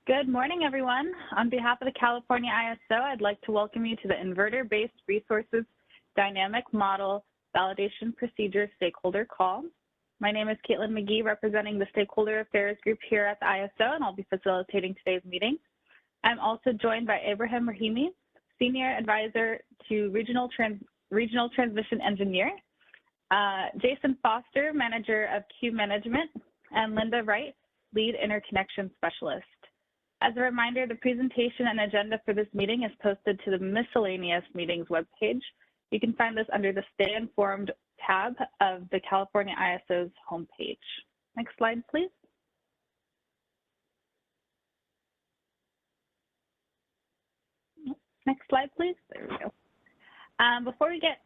Good morning, everyone. On behalf of the California ISO, I'd like to welcome you to the Inverter-Based Resources Dynamic Model Validation Procedure Stakeholder Call. My name is Caitlin McGee, representing the Stakeholder Affairs Group here at the ISO, and I'll be facilitating today's meeting. I'm also joined by Abraham Rahimi, Senior Advisor to Regional Transmission Engineer, Jason Foster, Manager of Queue Management, and Linda Wright, Lead Interconnection Specialist. As a reminder, the presentation and agenda for this meeting is posted to the Miscellaneous Meetings webpage. You can find this under the Stay Informed tab of the California ISO's homepage. Next slide, please. Next slide, please. There we go. Before we get,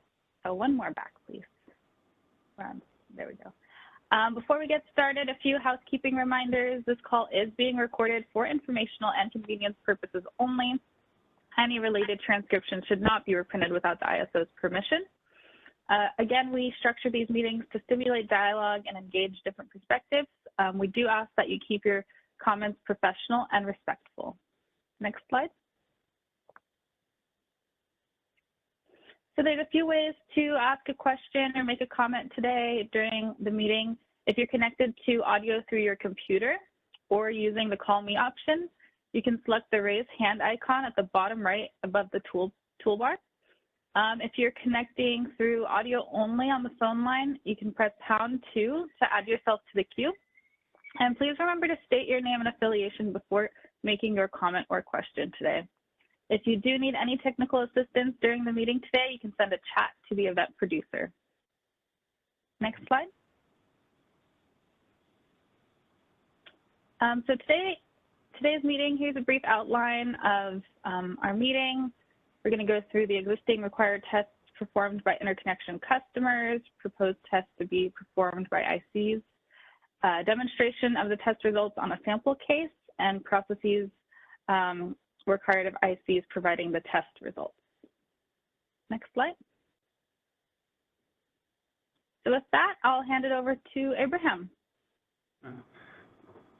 one more back, please. There we go. Before we get started, a few housekeeping reminders. This call is being recorded for informational and convenience purposes only. Any related transcription should not be reprinted without the ISO's permission. Again, we structure these meetings to stimulate dialogue and engage different perspectives. We do ask that you keep your comments professional and respectful. Next slide. So there's a few ways to ask a question or make a comment today during the meeting. If you're connected to audio through your computer or using the Call Me option, you can select the raise hand icon at the bottom right above the toolbar. If you're connecting through audio only on the phone line, you can press #2 to add yourself to the queue. And please remember to state your name and affiliation before making your comment or question today. If you do need any technical assistance during the meeting today, you can send a chat to the event producer. Next slide. So today's meeting, here's a brief outline of our meeting. We're going to go through the existing required tests performed by interconnection customers, proposed tests to be performed by ICs, demonstration of the test results on a sample case, and processes required of ICs providing the test results. Next slide. So with that, I'll hand it over to Abraham.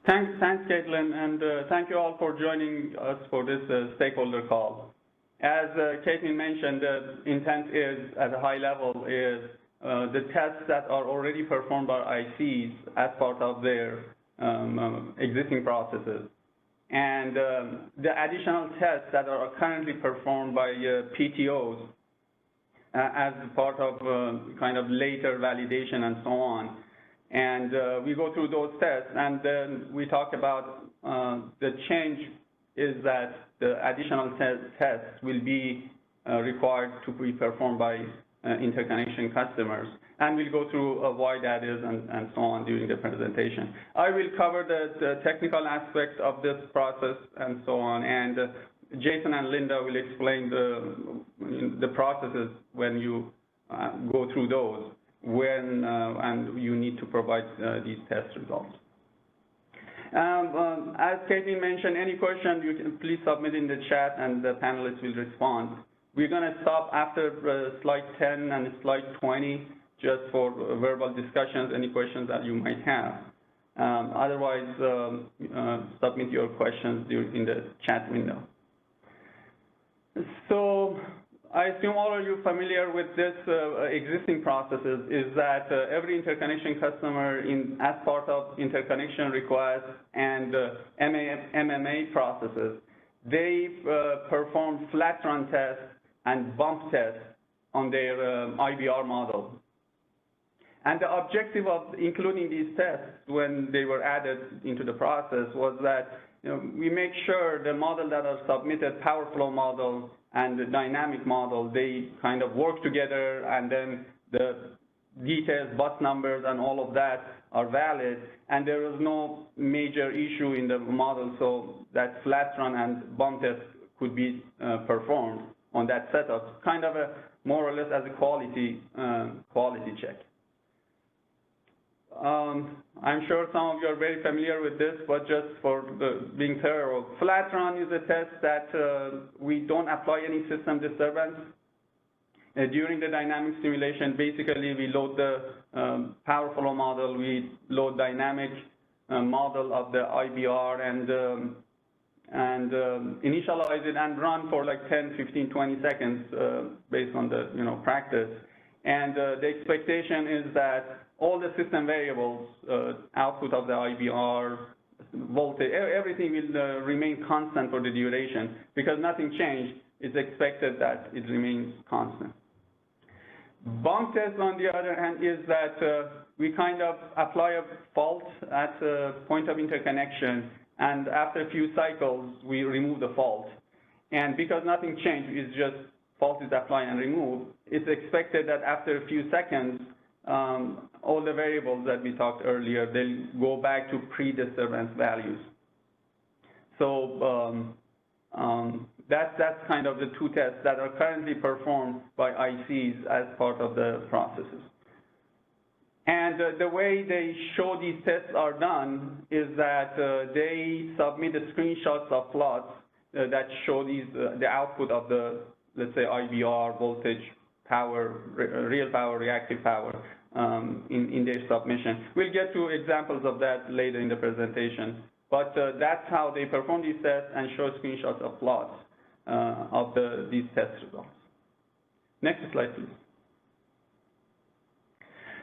Thanks, Caitlin, and thank you all for joining us for this stakeholder call. As Caitlin mentioned, the intent is, at a high level, is the tests that are already performed by ICs as part of their existing processes. And the additional tests that are currently performed by PTOs as part of kind of later validation and so on. And we go through those tests, and then we talk about the change is that the additional tests will be required to be performed by interconnection customers. And we'll go through why that is and so on during the presentation. I will cover the technical aspects of this process and so on, and Jason and Linda will explain the processes when you go through those, when and you need to provide these test results. As Katie mentioned, any question you can please submit in the chat and the panelists will respond. We're going to stop after slide 10 and slide 20 just for verbal discussions, any questions that you might have. Otherwise, submit your questions in the chat window. So I assume all of you are familiar with this existing processes is that every interconnection customer as part of interconnection requests and MMA processes, they perform flat run tests and bump tests on their IBR model. And the objective of including these tests when they were added into the process was that we make sure the model that are submitted, power flow model and the dynamic model, they kind of work together, and then the details, bus numbers and all of that are valid, and there is no major issue in the model, so that flat run and bump test could be performed on that setup, kind of a more or less as a quality check. I'm sure some of you are very familiar with this, but just for being thorough, flat run is a test that we don't apply any system disturbance. During the dynamic simulation, basically we load the power flow model, we load dynamic model of the IBR, and and initialize it and run for like 10, 15, 20 seconds based on the practice. And the expectation is that all the system variables, output of the IBR, voltage, everything will remain constant for the duration. Because nothing changed, it's expected that it remains constant. Bump test, on the other hand, is that we kind of apply a fault at the point of interconnection, and after a few cycles, we remove the fault. And because nothing changed, it's just fault is applied and removed, it's expected that after a few seconds, all the variables that we talked earlier, they'll go back to pre-disturbance values. So that's kind of the two tests that are currently performed by ICs as part of the processes. And the way they show these tests are done is that they submit the screenshots of plots that show the output of the, let's say, IBR, voltage, power, real power, reactive power in their submission. We'll get to examples of that later in the presentation. But that's how they perform these tests and show screenshots of plots of these test results. Next slide, please.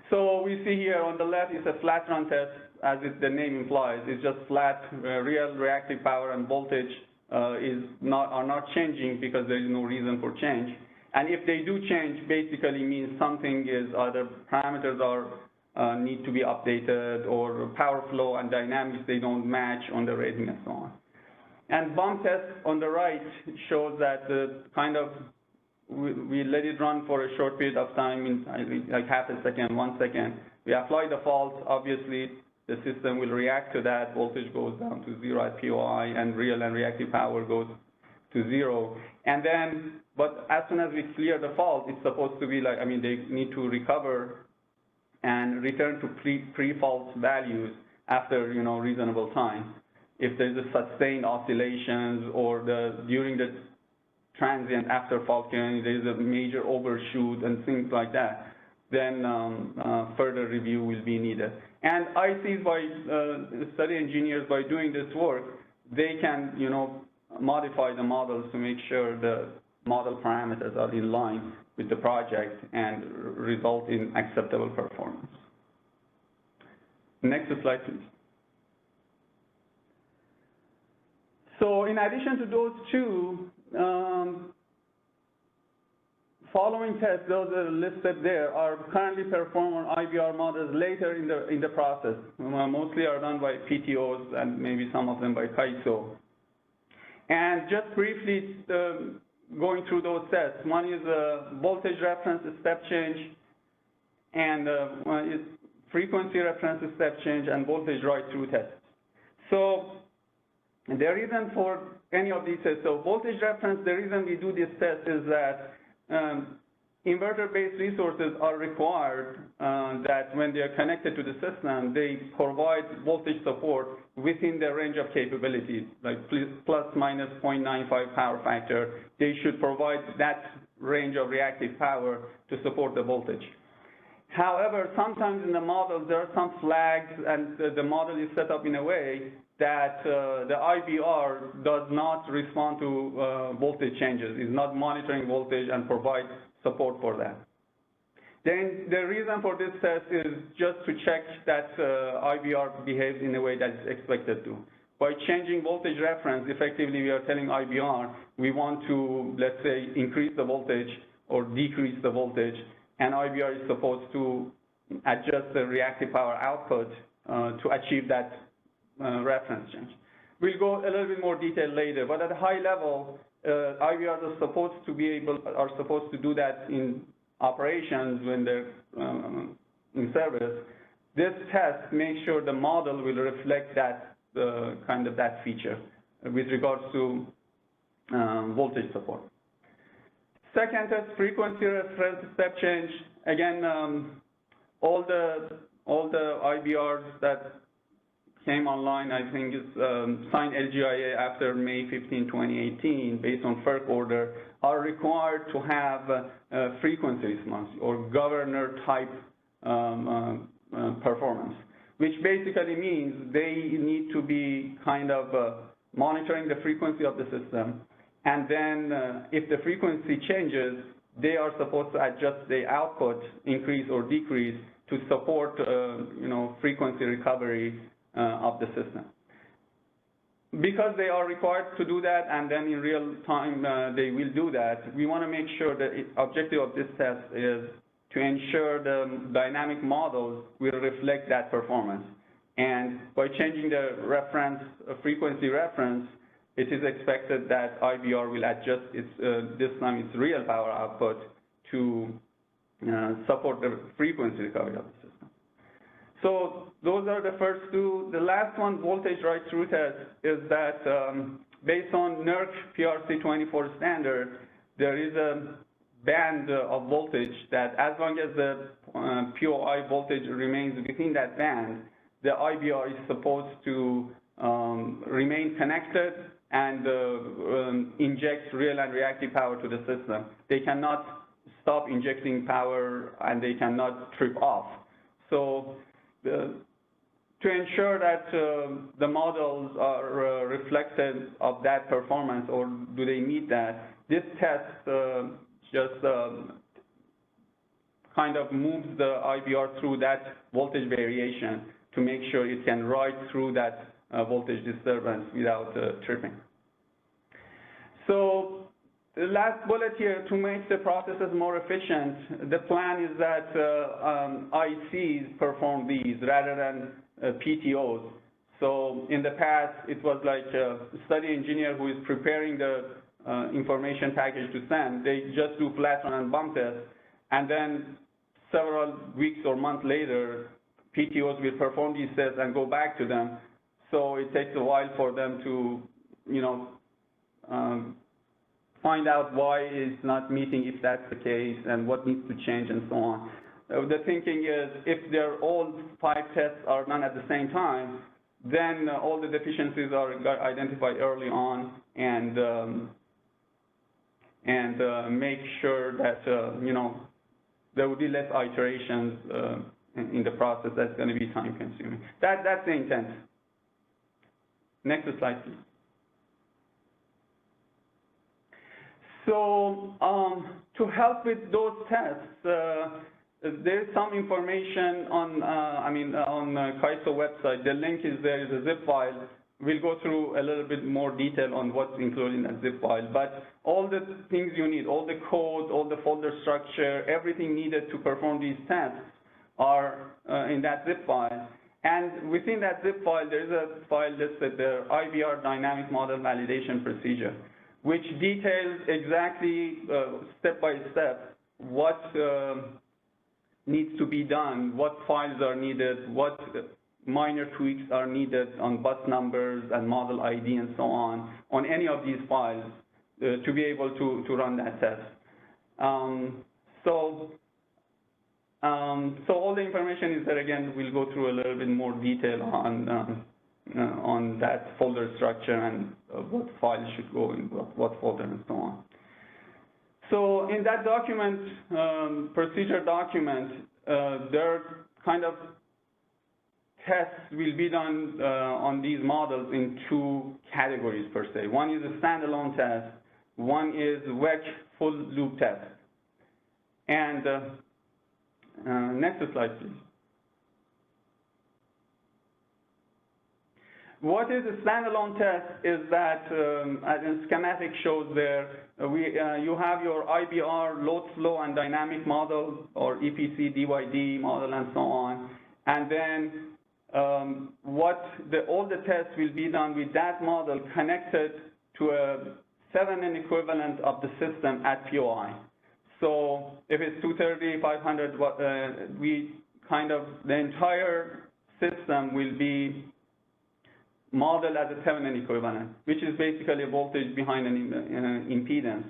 So we see here on the left is a flat run test, as the name implies. It's just flat, real reactive power and voltage are not changing because there is no reason for change. And if they do change, basically means something is either parameters are need to be updated, or power flow and dynamics, they don't match on the rating and so on. And bump test on the right shows that we let it run for a short period of time, in like half a second, 1 second. We apply the fault. Obviously, the system will react to that. Voltage goes down to 0 at POI, and real and reactive power goes to 0. And then, but as soon as we clear the fault, it's supposed to be like, they need to recover and return to pre-fault values after reasonable time. If there's a sustained oscillations, or during the transient after fault clearing, there's a major overshoot and things like that, then further review will be needed. And ICs, by study engineers, by doing this work, they can modify the models to make sure the model parameters are in line with the project and result in acceptable performance. Next slide, please. So in addition to those two, following tests, those are listed there, are currently performed on IBR models later in the process. Mostly are done by PTOs and maybe some of them by KAISO. And just briefly going through those tests, one is voltage reference step change, and one is frequency reference step change, and voltage right-through tests. So the reason for any of these tests, so voltage reference, the reason we do this test is that inverter-based resources are required that when they are connected to the system, they provide voltage support within the range of capabilities, like plus minus 0.95 power factor. They should provide that range of reactive power to support the voltage. However, sometimes in the models, there are some flags, and the model is set up in a way that the IBR does not respond to voltage changes, is not monitoring voltage and provides support for that. Then the reason for this test is just to check that IBR behaves in a way that is expected to. By changing voltage reference, effectively we are telling IBR we want to, let's say, increase the voltage or decrease the voltage, and IBR is supposed to adjust the reactive power output to achieve that reference change. We'll go a little bit more detail later, but at a high level, IBRs are supposed to do that in operations when they're in service. This test makes sure the model will reflect that that feature with regards to voltage support. Second test, frequency reference step change. Again, all the IBRs that came online, I think, is signed LGIA after May 15, 2018, based on FERC order, are required to have frequency response or governor type performance, which basically means they need to be monitoring the frequency of the system, and then if the frequency changes, they are supposed to adjust the output, increase or decrease, to support frequency recovery of the system. Because they are required to do that, and then in real time they will do that, we want to make sure that the objective of this test is to ensure the dynamic models will reflect that performance. And by changing the reference, frequency reference, it is expected that IBR will adjust this time its real power output to support the frequency recovery of the system. So those are the first two. The last one, voltage right-through test, is that based on NERC PRC24 standard, there is a band of voltage that as long as the POI voltage remains within that band, the IBR is supposed to remain connected and inject real and reactive power to the system. They cannot stop injecting power and they cannot trip off. So to ensure that the models are reflected of that performance, or do they meet that, this test just kind of moves the IBR through that voltage variation to make sure it can ride through that voltage disturbance without tripping. So the last bullet here, to make the processes more efficient, the plan is that ICs perform these rather than PTOs. So in the past, it was like a study engineer who is preparing the information package to send. They just do flat run and bump test, and then several weeks or months later, PTOs will perform these tests and go back to them. So it takes a while for them to, find out why it's not meeting, if that's the case, and what needs to change, and so on. The thinking is, if all 5 tests are done at the same time, then all the deficiencies are identified early on, and make sure that there will be less iterations in the process. That's going to be time consuming. That's the intent. Next slide, please. So to help with those tests, there's some information on, on CAISO website. The link is there, is a zip file. We'll go through a little bit more detail on what's included in that zip file. But all the things you need, all the code, all the folder structure, everything needed to perform these tests are in that zip file. And within that zip file, there's a file listed there, IBR Dynamic Model Validation Procedure, which details exactly step by step what needs to be done, what files are needed, what minor tweaks are needed on bus numbers and model ID and so on any of these files to be able to run that test. So all the information is there. Again, we'll go through a little bit more detail on that folder structure and what files should go in what folder and so on. So in that document, procedure document, there are kind of tests will be done on these models in 2 categories per se. One is a standalone test. One is WEC full loop test. And next slide, please. What is a standalone test is that, as the schematic shows there, you have your IBR, load flow, and dynamic model, or EPC, DYD model, and so on. And then all the tests will be done with that model connected to a 7N equivalent of the system at POI. So if it's 230, 500, the entire system will be modeled as a 7N equivalent, which is basically a voltage behind an impedance.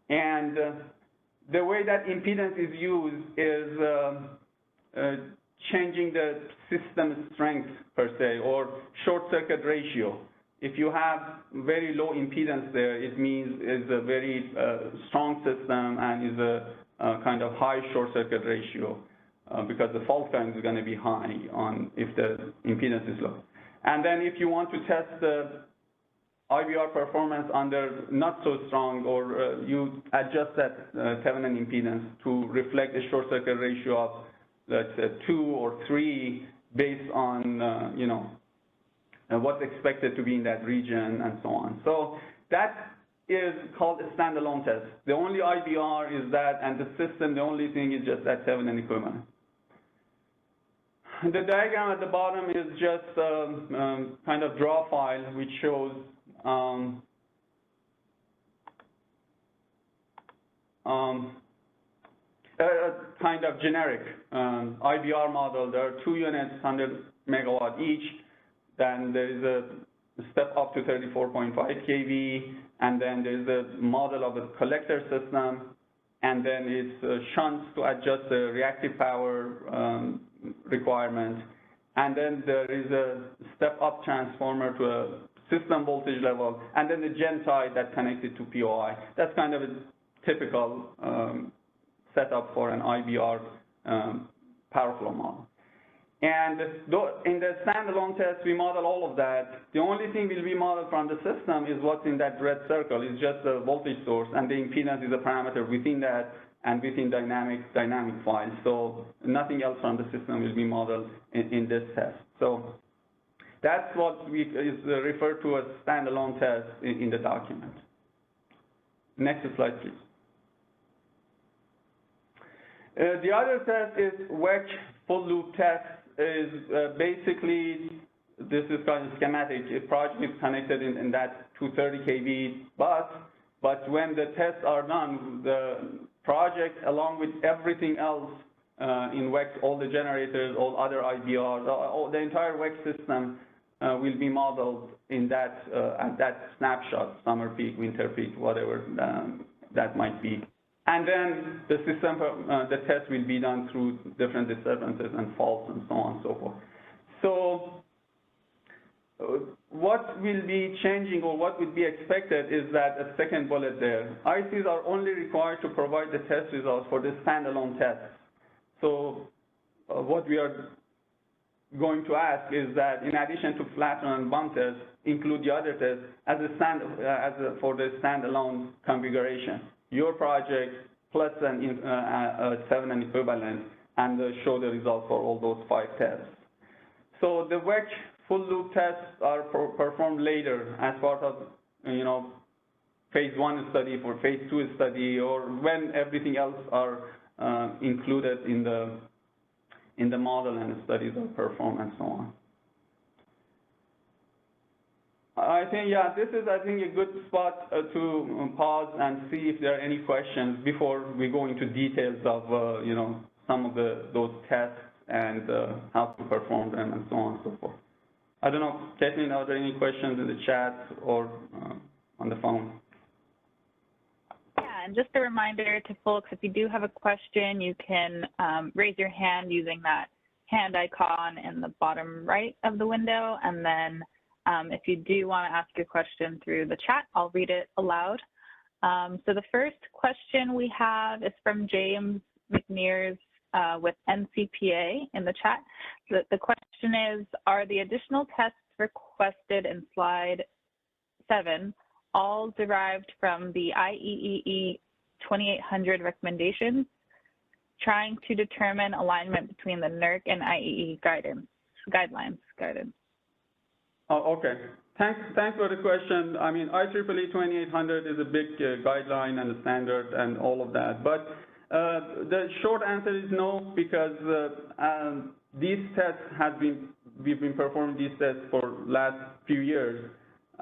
And the way that impedance is used is changing the system strength per se, or short circuit ratio. If you have very low impedance there, it means it's a very strong system and is a kind of high short circuit ratio because the fault current is going to be high if the impedance is low. And then if you want to test the IBR performance under not so strong, or you adjust that Thevenin impedance to reflect a short circuit ratio of, let's say, 2 or 3 based on, you know, what's expected to be in that region and so on. So that is called a standalone test. The only IBR is that, and the system, the only thing is just that Thevenin equivalent. The diagram at the bottom is just kind of draw file which shows a kind of generic IBR model. There are 2 units, 100 megawatt each. Then there is a step up to 34.5 kV, and then there is a model of a collector system, and then it's shunts to adjust the reactive power requirement, and then there is a step-up transformer to a system voltage level, and then the gen tie that connected to POI. That's kind of a typical setup for an IBR power flow model. And in the standalone test, we model all of that. The only thing will be modeled from the system is what's in that red circle. It's just the voltage source, and the impedance is a parameter within that and within dynamic files. So nothing else from the system will be modeled in this test. So that's what is referred to as standalone test in the document. Next slide, please. The other test is WEC full loop test. Is basically, this is kind of schematic. A project is connected in that 230 kV bus, but when the tests are done, the project, along with everything else in WEC, all the generators, all other IBRs, the entire WEC system will be modeled in that at that snapshot, summer peak, winter peak, whatever that might be. And then the system, the test will be done through different disturbances and faults and so on and so forth. So what will be changing, or what would be expected, is that a second bullet there. ICs are only required to provide the test results for the standalone tests. So what we are going to ask is that, in addition to flatten and bump tests, include the other tests for the standalone configuration. Your project plus a Thevenin equivalent, and show the results for all those 5 tests. So the WEC full loop tests are performed later as part of, you know, phase 1 study, for phase 2 study, or when everything else are included in the model and the studies are performed and so on. I think, yeah, this is, I think, a good spot to pause and see if there are any questions before we go into details of, you know, some of those tests and how to perform them and so on and so forth. I don't know, Kathleen, are there any questions in the chat or on the phone? Yeah, and just a reminder to folks, if you do have a question, you can raise your hand using that hand icon in the bottom right of the window, and then if you do want to ask your question through the chat, I'll read it aloud. So the first question we have is from James McNears with NCPA in the chat. The question is, are the additional tests requested in slide 7 all derived from the IEEE 2800 recommendations, trying to determine alignment between the NERC and IEEE guidelines? Oh, okay. Thanks for the question. I mean, IEEE 2800 is a big guideline and a standard and all of that. But the short answer is no, because these tests we've been performing these tests for last few years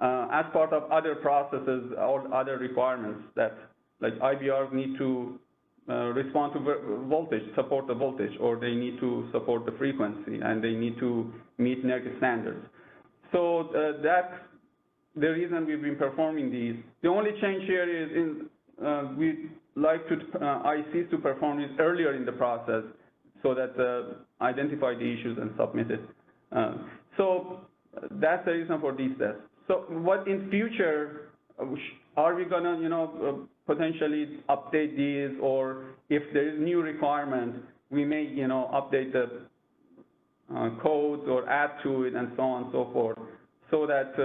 as part of other processes or other requirements that, like, IBRs need to respond to voltage, support the voltage, or they need to support the frequency, and they need to meet NERC standards. So that's the reason we've been performing these. The only change here is we like to ICs to perform this earlier in the process so that identify the issues and submit it. So that's the reason for these tests. So what in future, are we gonna, you know, potentially update these, or if there is new requirement, we may, you know, update the codes or add to it and so on and so forth, so that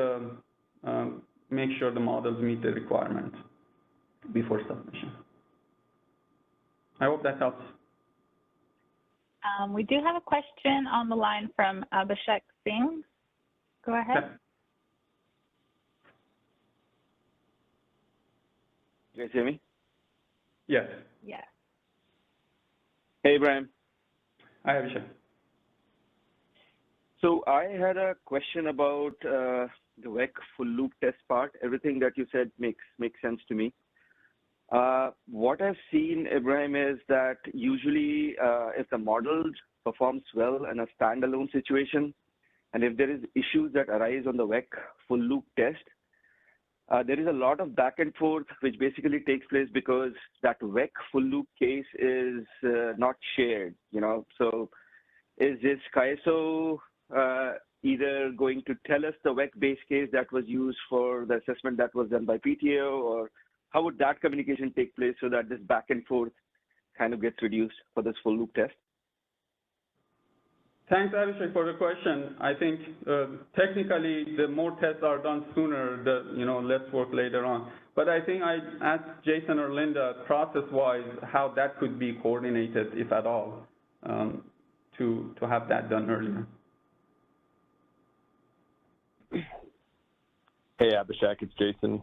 make sure the models meet the requirement before submission. I hope that helps. We do have a question on the line from Abhishek Singh. Go ahead. Okay. You guys hear me? Yes. Yes. Hey, Ibrahim. Hi, Abhishek. So I had a question about the WEC full loop test part. Everything that you said makes sense to me. What I've seen, Ibrahim, is that usually if the model performs well in a standalone situation, and if there is issues that arise on the WEC full loop test, there is a lot of back and forth which basically takes place because that WEC full loop case is not shared, you know. So is this KISO either going to tell us the WEC base case that was used for the assessment that was done by PTO, or how would that communication take place so that this back and forth kind of gets reduced for this full loop test? Thanks, Abhishek, for the question. I think technically, the more tests are done sooner, the less work later on. But I think I asked Jason or Linda, process-wise, how that could be coordinated, if at all, to have that done earlier. Hey, Abhishek, it's Jason.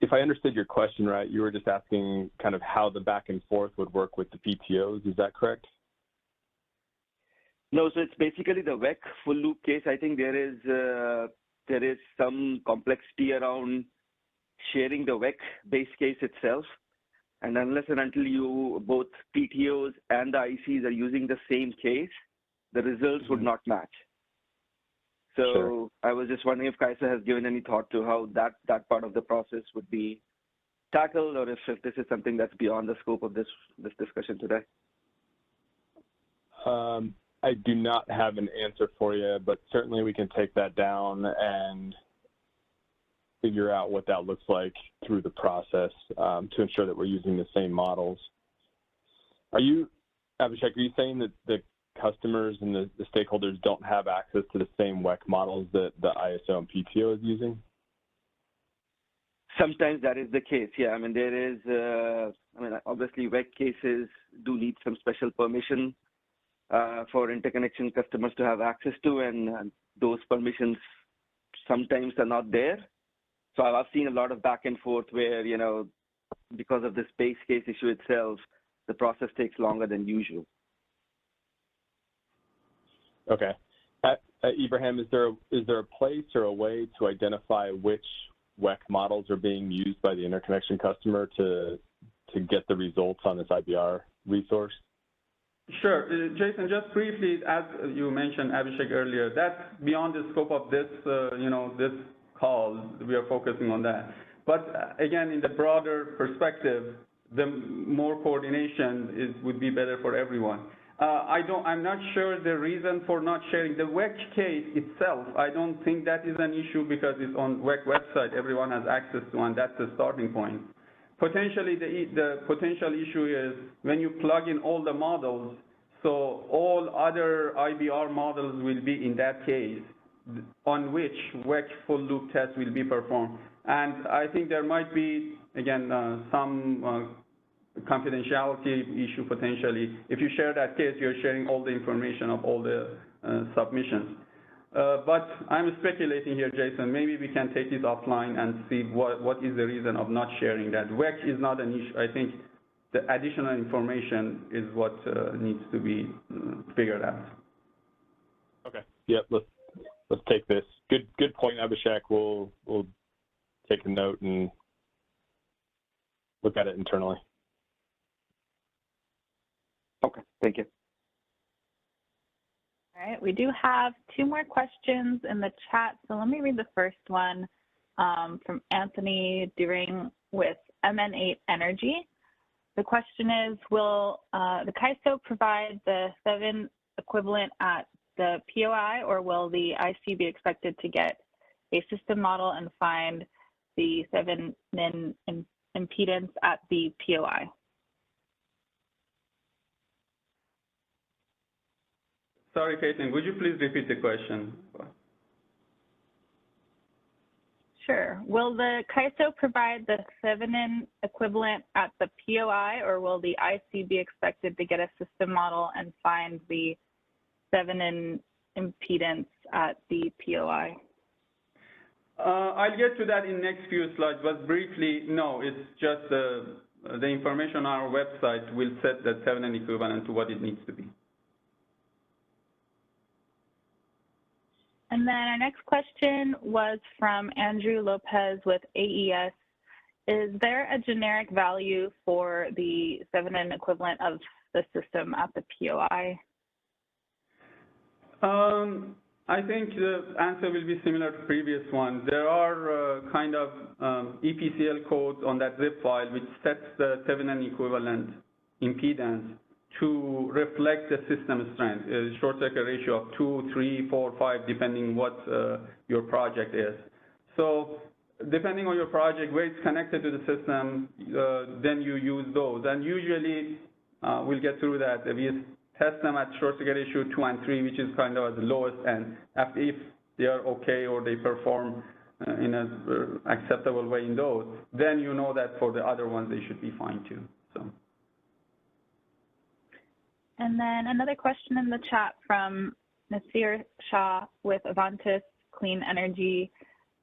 If I understood your question right, you were just asking kind of how the back and forth would work with the PTOs. Is that correct? No, so it's basically the WEC full loop case. I think there is some complexity around sharing the WEC base case itself. And unless and until you both PTOs and the ICs are using the same case, the results would not match. So Sure. I was just wondering if KISO has given any thought to how that part of the process would be tackled, or if this is something that's beyond the scope of this discussion today. I do not have an answer for you, but certainly we can take that down and figure out what that looks like through the process to ensure that we're using the same models. Abhishek, are you saying that the customers and the stakeholders don't have access to the same WEC models that the ISO and PTO is using? Sometimes that is the case, yeah. I mean, there is, obviously WEC cases do need some special permission for interconnection customers to have access to, and those permissions sometimes are not there. So I've seen a lot of back and forth where, because of this base case issue itself, the process takes longer than usual. Okay. Ibrahim, is there a place or a way to identify which WEC models are being used by the interconnection customer to get the results on this IBR resource? Sure. Jason, just briefly, as you mentioned, Abhishek, earlier, that's beyond the scope of this, this call. We are focusing on that. But again, in the broader perspective, the more coordination would be better for everyone. I'm not sure the reason for not sharing the WEC case itself. I don't think that is an issue because it's on WEC website. Everyone has access to, and that's the starting point. Potentially, the potential issue is when you plug in all the models, so all other IBR models will be in that case on which WEC full loop test will be performed. And I think there might be, again, some confidentiality issue potentially. If you share that case, you're sharing all the information of all the submissions. But I'm speculating here, Jason. Maybe we can take this offline and see what is the reason of not sharing that. WEC is not an issue. I think the additional information is what needs to be figured out. Okay. Yep. Let's take this. Good point, Abhishek. We'll take a note and look at it internally. Okay. Thank you. All right, we do have two more questions in the chat. So let me read the first one from Anthony During with MN8 Energy. The question is, will the KISO provide the 7 equivalent at the POI, or will the IC be expected to get a system model and find the 7 min impedance at the POI? Sorry, Caitlin, would you please repeat the question? Sure. Will the CAISO provide the Thevenin equivalent at the POI, or will the IC be expected to get a system model and find the Thevenin impedance at the POI? I'll get to that in next few slides, but briefly, no, it's just the information on our website will set the Thevenin equivalent to what it needs to be. And then our next question was from Andrew Lopez with AES. Is there a generic value for the Thevenin equivalent of the system at the POI? I think the answer will be similar to previous one. There are kind of EPCL codes on that zip file which sets the Thevenin equivalent impedance to reflect the system strength, a short circuit ratio of 2, 3, 4, 5, depending what your project is. So depending on your project, where it's connected to the system, then you use those. And usually, we'll get through that. We test them at short circuit ratio 2 and 3, which is kind of at the lowest end. If they are okay or they perform in an acceptable way in those, then you know that for the other ones, they should be fine too. So. And then another question in the chat from Nasir Shah with Avantis Clean Energy.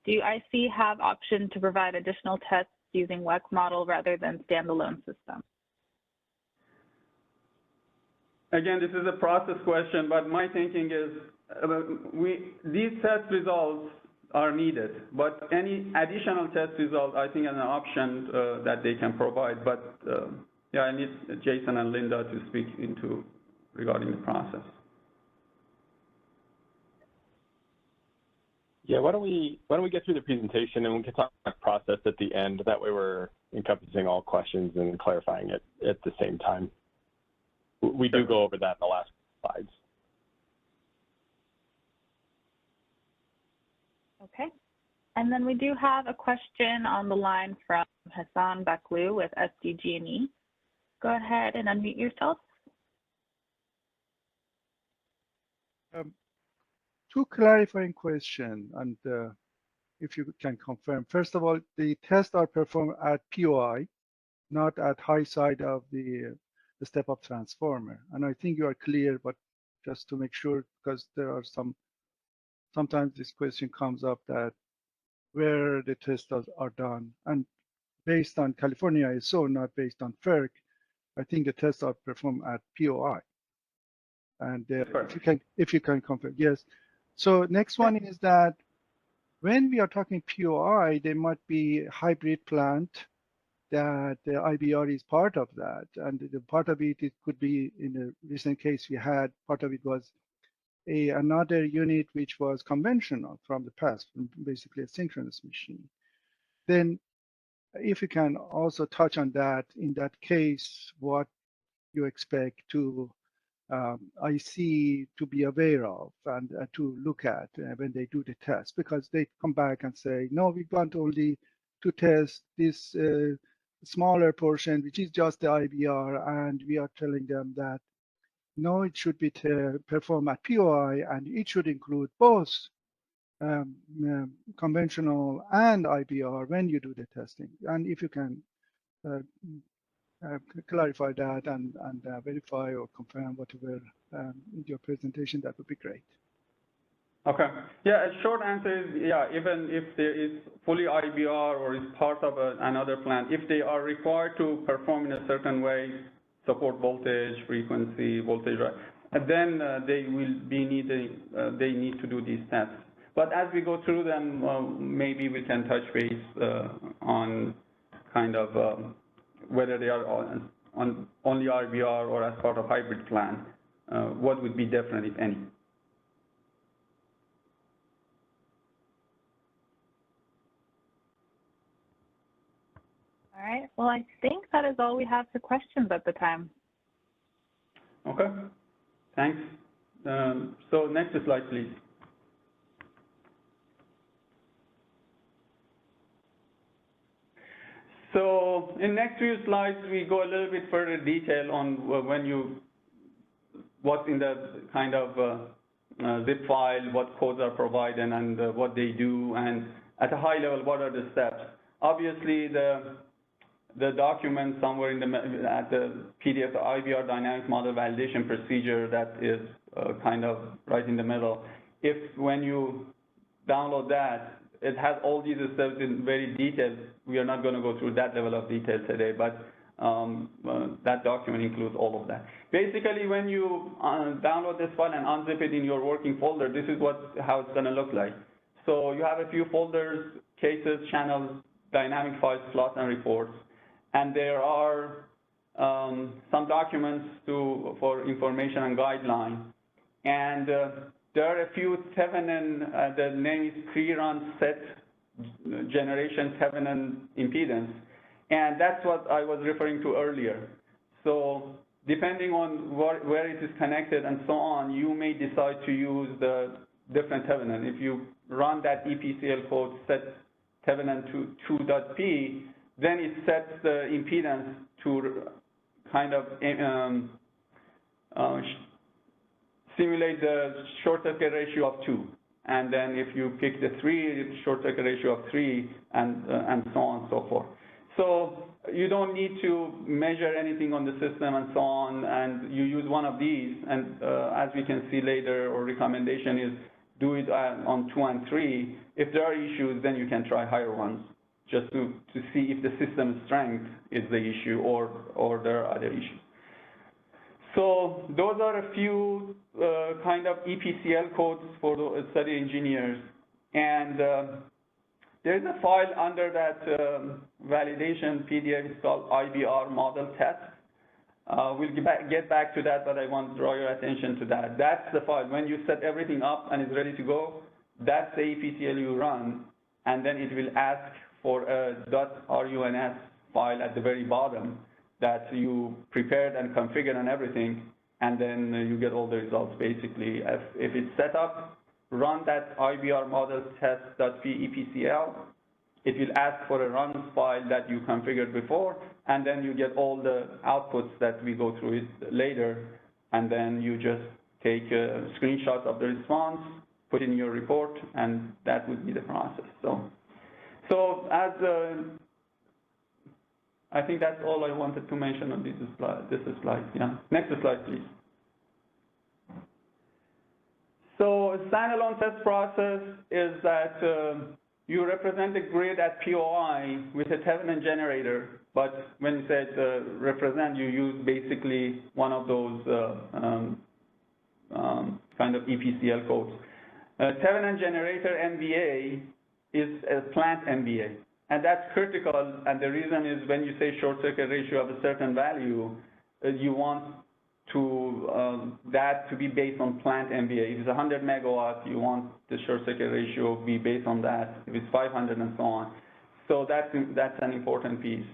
Do IC have option to provide additional tests using WEC model rather than standalone system? Again, this is a process question, but my thinking is these test results are needed, but any additional test results, I think, is an option that they can provide. But yeah, I need Jason and Linda to speak into regarding the process. Yeah, why don't we get through the presentation and we can talk about the process at the end. That way we're encompassing all questions and clarifying it at the same time. We do go over that in the last slides. Okay. And then we do have a question on the line from Hassan Baklu with SDG&E. Go ahead and unmute yourself. Two clarifying questions, and if you can confirm. First of all, the tests are performed at POI, not at high side of the step-up transformer. And I think you are clear, but just to make sure, because there are sometimes this question comes up that where the tests are done. And based on California ISO, not based on FERC, I think the tests are performed at POI. And if you can confirm, yes. So next one is that when we are talking POI, there might be a hybrid plant that the IBR is part of that. And the part of it could be, in the recent case we had, part of it was another unit which was conventional from the past, basically a synchronous machine. Then if you can also touch on that, in that case, what you expect to IC to be aware of and to look at when they do the test, because they come back and say, no, we want only to test this smaller portion, which is just the IBR, and we are telling them that no, it should be performed at POI, and it should include both conventional and IBR when you do the testing. And if you can clarify that and verify or confirm whatever in your presentation, that would be great. Okay. Yeah, a short answer is, yeah, even if there is fully IBR or is part of another plant, if they are required to perform in a certain way, support voltage, frequency, voltage, and then they will be needing, they need to do these tests. But as we go through them, maybe we can touch base on kind of whether they are on only IBR or as part of hybrid plant, what would be different, if any. All right. Well, I think that is all we have for questions at the time. Okay. Thanks. So next slide, please. So in next few slides, we go a little bit further detail on what's in the kind of zip file, what codes are provided, and what they do, and at a high level, what are the steps? Obviously, the document somewhere in at the PDF, the IBR dynamic model validation procedure, that is kind of right in the middle. When you download that, it has all these steps in very detailed. We are not going to go through that level of detail today, but that document includes all of that. Basically, when you download this file and unzip it in your working folder, this is how it's going to look like. So you have a few folders, cases, channels, dynamic files, plots, and reports. And there are some documents for information and guidelines. And there are a few Thevenin, the name is pre-run set generation Thevenin impedance. And that's what I was referring to earlier. So depending on where it is connected and so on, you may decide to use the different Thevenin. If you run that EPCL code set Thevenin to 2.p, then it sets the impedance to kind of simulate the short circuit ratio of 2. And then if you pick the 3, it's short circuit ratio of 3, and so on and so forth. So you don't need to measure anything on the system and so on, and you use one of these. And as we can see later, our recommendation is do it on 2 and 3. If there are issues, then you can try higher ones, just to see if the system strength is the issue or there are other issues. So those are a few kind of EPCL codes for the study engineers. And there's a file under that validation PDF. It's called IBR model test. We'll get back to that, but I want to draw your attention to that. That's the file. When you set everything up and it's ready to go, that's the EPCL you run, and then it will ask for a .runs file at the very bottom that you prepared and configured and everything, and then you get all the results basically. If it's set up, run that IBR model test.p EPCL. It will ask for a runs file that you configured before, and then you get all the outputs that we go through it later, and then you just take a screenshot of the response, put in your report, and that would be the process. So as I think that's all I wanted to mention on this slide. Yeah. Next slide, please. So a standalone test process is that you represent the grid at POI with a Thevenin generator, but when you said represent, you use basically one of those kind of EPCL codes. Thevenin generator MVA is a plant MVA, and that's critical. And the reason is when you say short circuit ratio of a certain value, you want that to be based on plant MVA. If it's 100 megawatt, you want the short circuit ratio be based on that. If it's 500 and so on. So that's an important piece.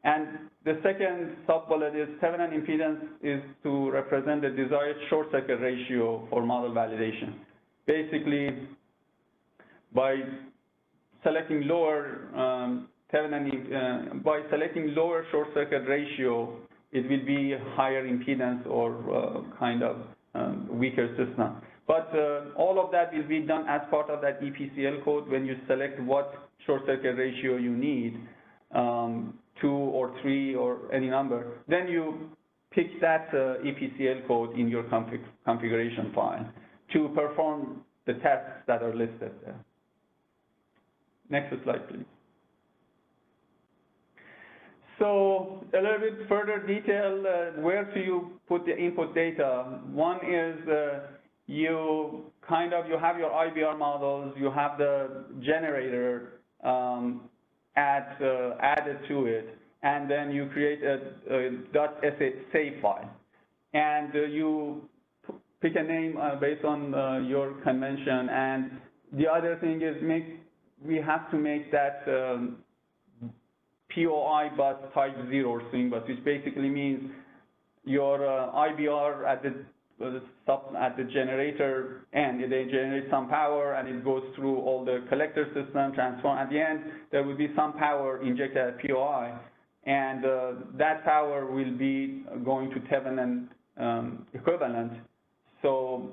And the second sub-bullet is Thevenin impedance is to represent the desired short circuit ratio for model validation. Basically, by selecting lower by selecting lower short circuit ratio, it will be higher impedance or kind of weaker system. But all of that will be done as part of that EPCL code when you select what short circuit ratio you need, 2 or 3 or any number. Then you pick that EPCL code in your configuration file to perform the tests that are listed there. Next slide, please. So a little bit further detail, where do you put the input data? One is you have your IBR models, you have the generator added to it, and then you create a .save file. And you pick a name based on your convention. And the other thing is we have to make that POI bus type 0 swing bus, which basically means your IBR at the generator end. They generate some power and it goes through all the collector system, transform. At the end, there will be some power injected at POI, and that power will be going to Thevenin equivalent. So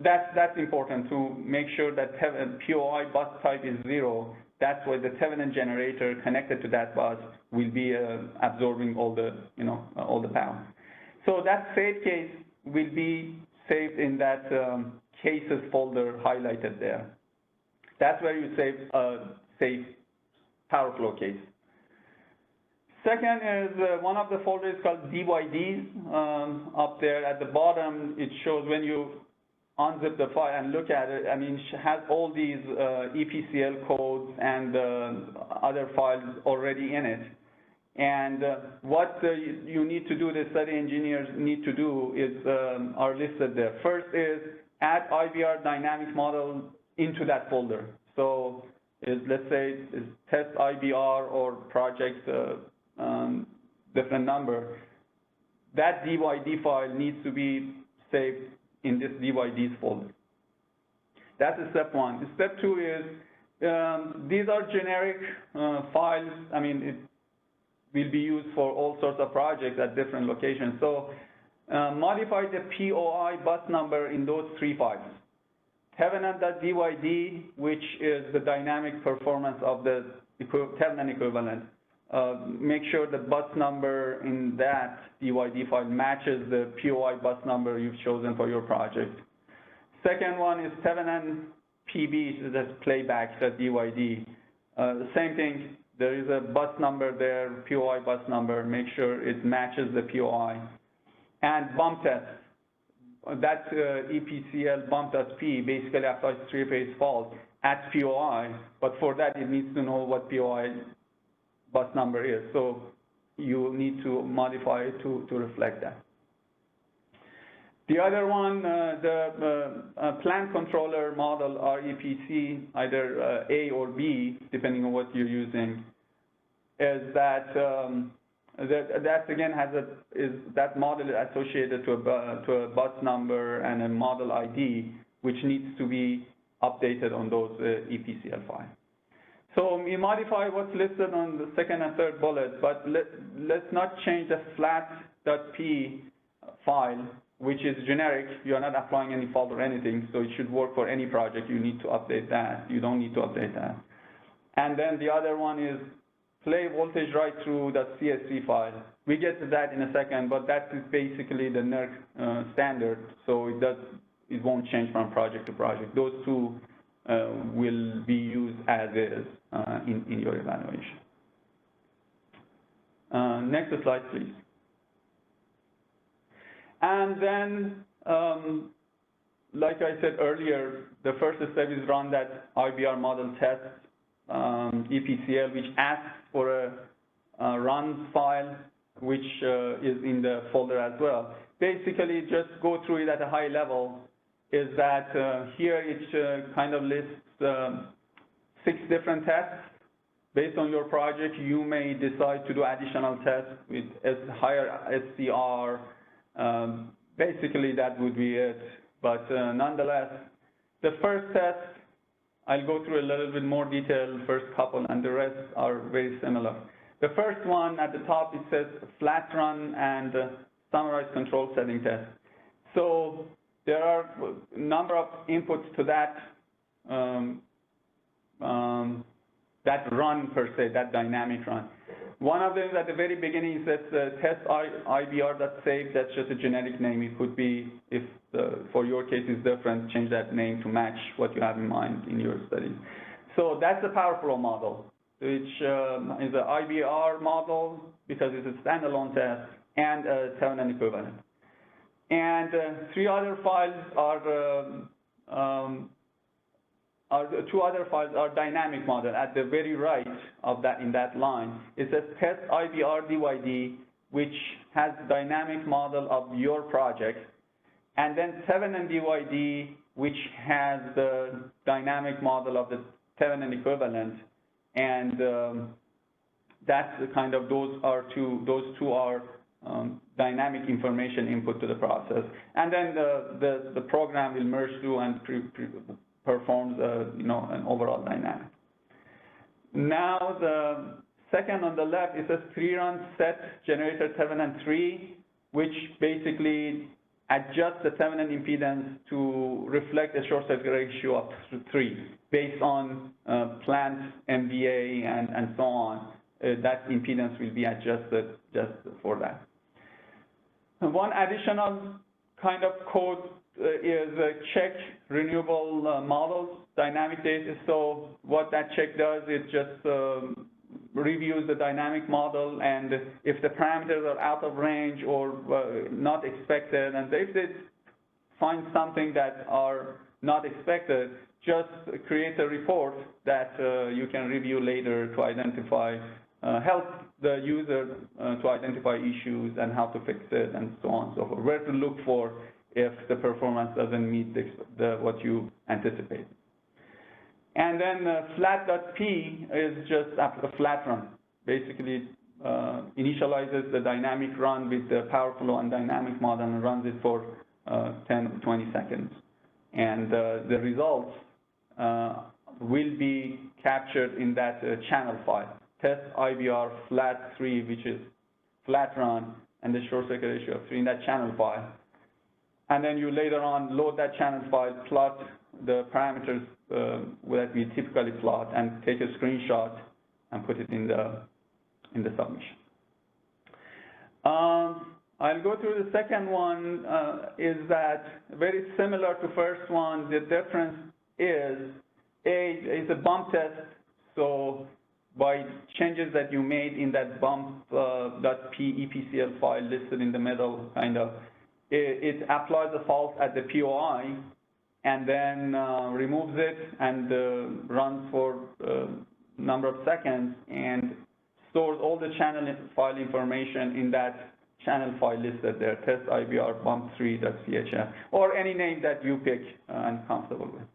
That's important to make sure that POI bus type is 0. That's why the Thevenin generator connected to that bus will be absorbing all the, all the power. So that save case will be saved in that cases folder highlighted there. That's where you save power flow case. Second is one of the folders called DYDs. Up there at the bottom, it shows when you unzip the file and look at it, I mean, it has all these EPCL codes and other files already in it. And what you need to do, the study engineers need to do is are listed there. First is add IBR dynamic model into that folder. So let's say it's test IBR or project different number. That DYD file needs to be saved in this DYDs folder. That's step one. Step two is these are generic files. I mean, it will be used for all sorts of projects at different locations. So modify the POI bus number in those 3 files. Thevenin.dyd, which is the dynamic performance of the Thevenin equivalent. Make sure the bus number in that DYD file matches the POI bus number you've chosen for your project. Second one is Thevenin PB, so that's playback, the DYD. The same thing, there is a bus number there, POI bus number, make sure it matches the POI. And bump test, that EPCL bump.p basically applies 3-phase fault at POI, but for that it needs to know what POI bus number is. So you need to modify it to reflect that. The other one, the plant controller model, REPC, either A or B, depending on what you're using, is that that again that model is associated to a bus number and a model ID, which needs to be updated on those EPCL files. So we modify what's listed on the second and third bullet, but let's not change the flat.p file, which is generic. You're not applying any fault or anything, so it should work for any project. You need to update that. You don't need to update that. And then the other one is play voltage right through the CSV file. We get to that in a second, but that is basically the NERC standard, so it won't change from project to project. Those two will be used as is in your evaluation. Next slide, please. And then, like I said earlier, the first step is run that IBR model test EPCL, which asks for a run file, which is in the folder as well. Basically, just go through it at a high level. Is that here it kind of lists 6 different tests. Based on your project, you may decide to do additional tests with higher SCR. Basically, that would be it. But nonetheless, the first test, I'll go through a little bit more detail, first couple, and the rest are very similar. The first one at the top, it says flat run and summarize control setting test. So there are a number of inputs to that that run per se, that dynamic run. One of them at the very beginning says test IBR.save. That's just a generic name. It could be, if for your case is different, change that name to match what you have in mind in your study. So that's the power flow model, which is an IBR model because it's a standalone test and a Thevenin equivalent. And 3 other files are 2 other files are dynamic model. At the very right of that, in that line, it says test IBR DYD, which has dynamic model of your project, and then Thevenin DYD, which has the dynamic model of the Thevenin equivalent, and that's the kind of those two are dynamic information input to the process, and then the program will merge through and performs an overall dynamic. Now the second on the left, it says 3-run set generator Thevenin 3, which basically adjust the Thevenin impedance to reflect a short circuit ratio of 3 based on plant MVA and so on. That impedance will be adjusted just for that. And one additional kind of code is check renewable models, dynamic data. So what that check does is just reviews the dynamic model, and if the parameters are out of range or not expected, and if it finds something that are not expected, just create a report that you can review later to identify, help the user to identify issues and how to fix it and so on and so forth, where to look for if the performance doesn't meet what you anticipate. And then flat.p is just a flat run. Basically, initializes the dynamic run with the power flow and dynamic model and runs it for 10 or 20 seconds. And the results will be captured in that channel file. Test IBR flat 3, which is flat run, and the short circuit ratio of 3 in that channel file. And then you later on load that channel file, plot the parameters that we typically plot, and take a screenshot and put it in the submission. I'll go through the second one. Is that very similar to first one? The difference is a bump test. So by changes that you made in that bump.p EPCL file listed in the middle, kind of, it applies the fault at the POI and then removes it and runs for a number of seconds and stores all the channel file information in that channel file listed there, test IBR bump3.chf, or any name that you pick and comfortable with.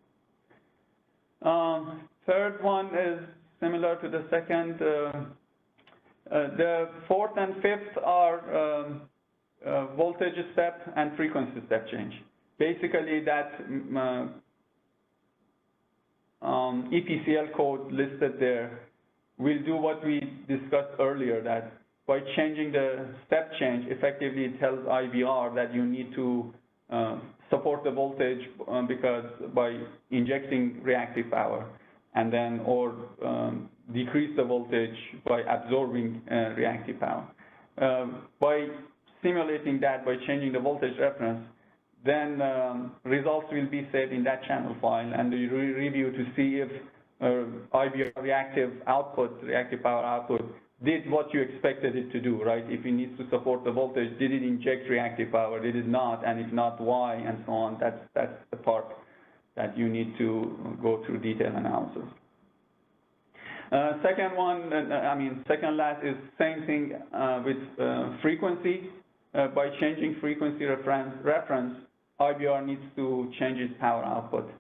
Third one is similar to the second. The fourth and fifth are voltage step and frequency step change. Basically, that EPCL code listed there will do what we discussed earlier, that by changing the step change, effectively it tells IBR that you need to support the voltage because by injecting reactive power, and then or decrease the voltage by absorbing reactive power. By simulating that, by changing the voltage reference, then results will be saved in that channel file, and you review to see if IBR reactive power output did what you expected it to do, right? If it needs to support the voltage, did it inject reactive power? Did it not? And if not, why? And so on. That's the part that you need to go through detailed analysis. Second one, second last is same thing with frequency. By changing frequency reference, IBR needs to change its power output.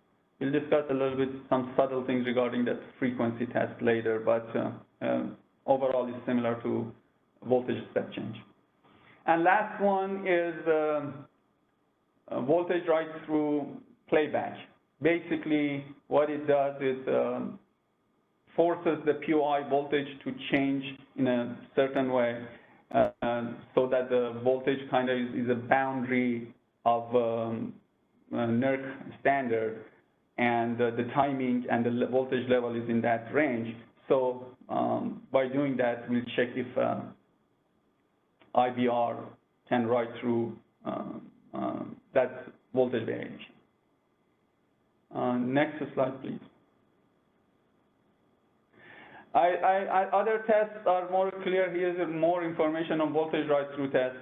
We'll discuss a little bit some subtle things regarding that frequency test later, but overall it's similar to voltage step change. And last one is voltage right-through playback. Basically, what it does is forces the POI voltage to change in a certain way so that the voltage kind of is a boundary of NERC standard, and the timing and the voltage level is in that range. So by doing that, we'll check if IBR can write through that voltage variation. Next slide, please. Other tests are more clear. Here's more information on voltage write-through test.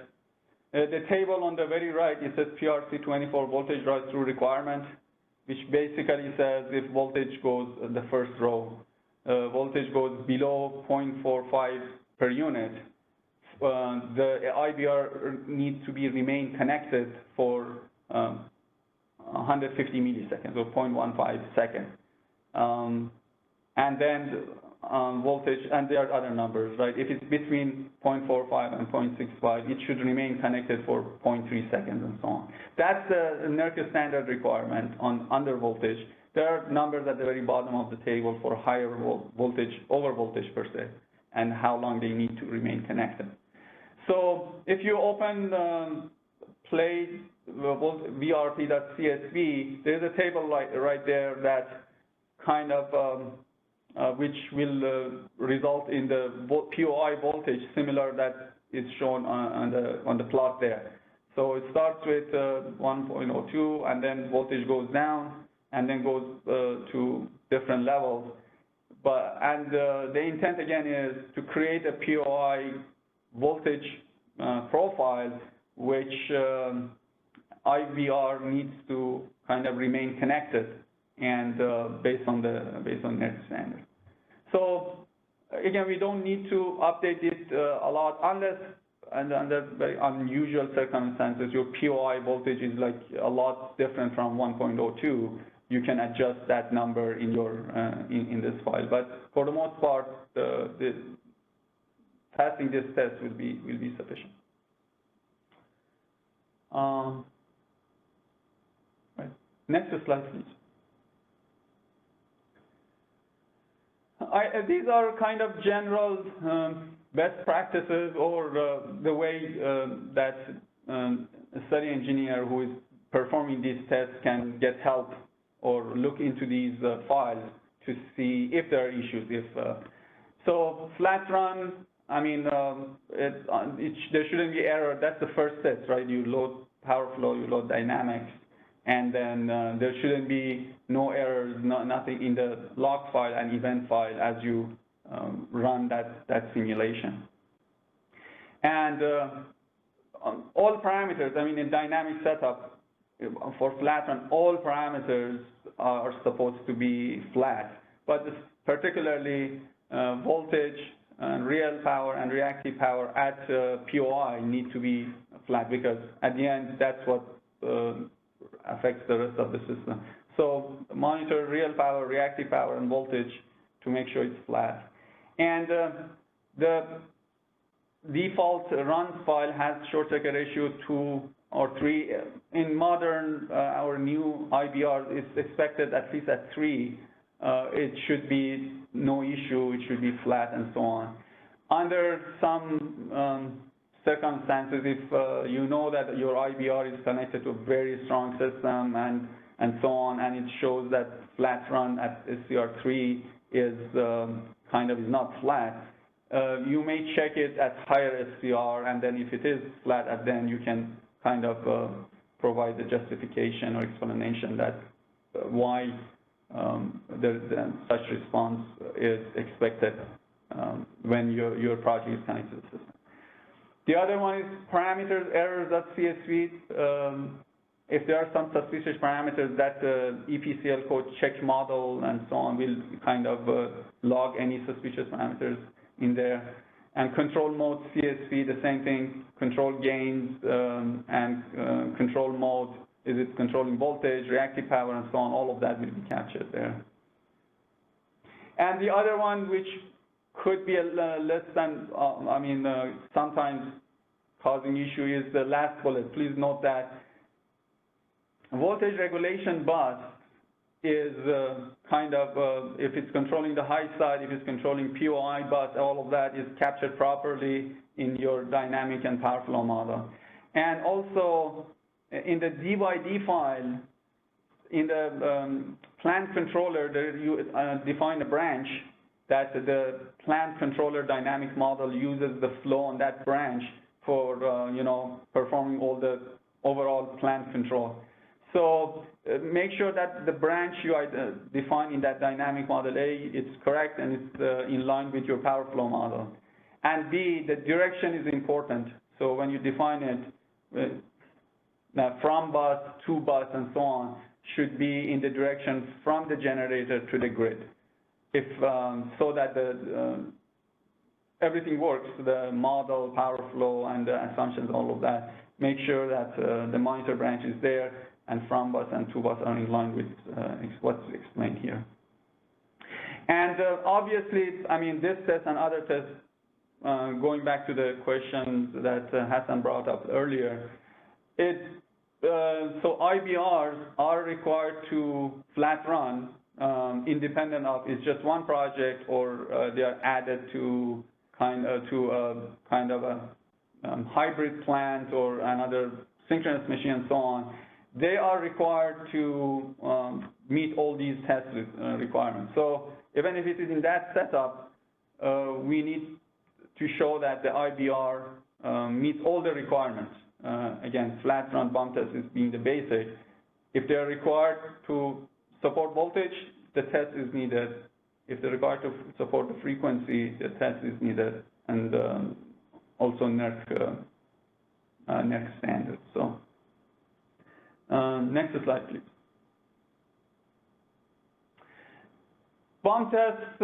The table on the very right, it says PRC24 voltage write-through requirement, which basically says if voltage goes, the first row, voltage goes below 0.45 per unit, the IBR needs to remain connected for 150 milliseconds, or 0.15 seconds. And then voltage, and there are other numbers, right? If it's between 0.45 and 0.65, it should remain connected for 0.3 seconds and so on. That's the NERC standard requirement on under voltage. There are numbers at the very bottom of the table for higher voltage, over voltage per se, and how long they need to remain connected. So if you open play VRP.CSV, there's a table right there that kind of which will result in the POI voltage similar that is shown on the plot there. So it starts with 1.02, and then voltage goes down, and then goes to different levels. And the intent again is to create a POI voltage profile, which IVR needs to kind of remain connected and based on net standard. So again, we don't need to update it a lot unless under very unusual circumstances your POI voltage is like a lot different from 1.02. You can adjust that number in your in this file. But for the most part, passing this test will be sufficient. Right. Next slide, please. These are kind of general best practices, or the way that a study engineer who is performing these tests can get help or look into these files to see if there are issues. So flat run, I mean, there shouldn't be error. That's the first test, right? You load power flow, you load dynamics, and then there shouldn't be no errors, nothing in the log file and event file as you run that simulation. And all parameters, I mean, in dynamic setup, for flat run, all parameters are supposed to be flat, but particularly voltage, real power, and reactive power at POI need to be flat, because at the end, that's what affects the rest of the system. So monitor real power, reactive power, and voltage to make sure it's flat. And the default run file has short circuit ratio 2 or 3. In modern, our new IBR is expected at least at 3. It should be no issue. It should be flat and so on. Under some circumstances, if you know that your IBR is connected to a very strong system and so on, and it shows that flat run at SCR3 is is not flat, you may check it at higher SCR, and then if it is flat, then you can kind of provide the justification or explanation that why such response is expected when your project is connected to the system. The other one is parameters errors.csv. If there are some suspicious parameters, that EPCL code check model and so on will kind of log any suspicious parameters in there. And control mode CSV, the same thing, control gains and control mode, is it controlling voltage, reactive power, and so on, all of that will be captured there. And the other one, which could be less than, sometimes causing issue, is the last bullet. Please note that voltage regulation bus is if it's controlling the high side, if it's controlling POI bus, all of that is captured properly in your dynamic and power flow model. And also in the DYD file, in the plant controller, you define a branch that the plant controller dynamic model uses the flow on that branch for performing all the overall plant control. So make sure that the branch you define in that dynamic model A, it's correct and it's in line with your power flow model. And B, the direction is important. So when you define it, from bus to bus and so on, should be in the direction from the generator to the grid. If so that everything works, the model, power flow, and the assumptions, all of that, make sure that the monitor branch is there, and from bus and to bus are in line with what's explained here. And obviously, this test and other tests, going back to the questions that Hassan brought up earlier, so IBRs are required to flat run independent of it's just one project or they are added to kind of a hybrid plant or another synchronous machine, and so on, they are required to meet all these test requirements. So even if it is in that setup, we need to show that the IBR meets all the requirements. Again, flat front bump test is being the basic. If they're required to support voltage, the test is needed. If they're required to support the frequency, the test is needed, and also NERC standards. So next slide, please. Bump test,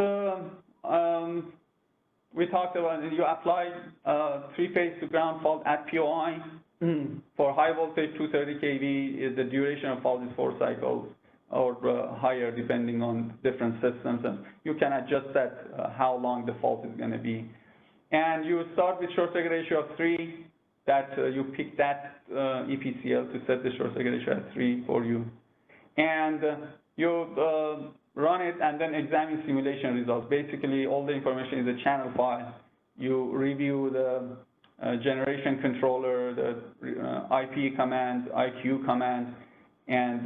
we talked about, you apply three-phase to ground fault at POI. For high voltage, 230 kV, the duration of fault is 4 cycles or higher, depending on different systems. And you can adjust that, how long the fault is going to be. And you start with short circuit ratio of 3. That you pick that EPCL to set the short circuit ratio at 3 for you. And you run it and then examine simulation results. Basically, all the information is a channel file. You review the generation controller, the IP command, IQ command, and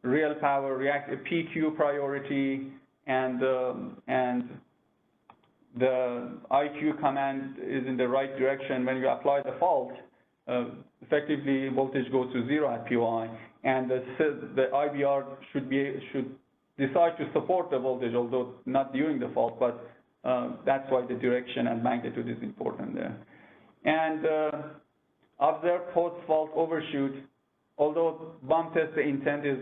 real power, reactive PQ priority, and the IQ command is in the right direction. When you apply the fault, effectively voltage goes to 0 at POI, and the IBR should decide to support the voltage, although not during the fault, but that's why the direction and magnitude is important there. And observe post-fault overshoot. Although bump test, the intent is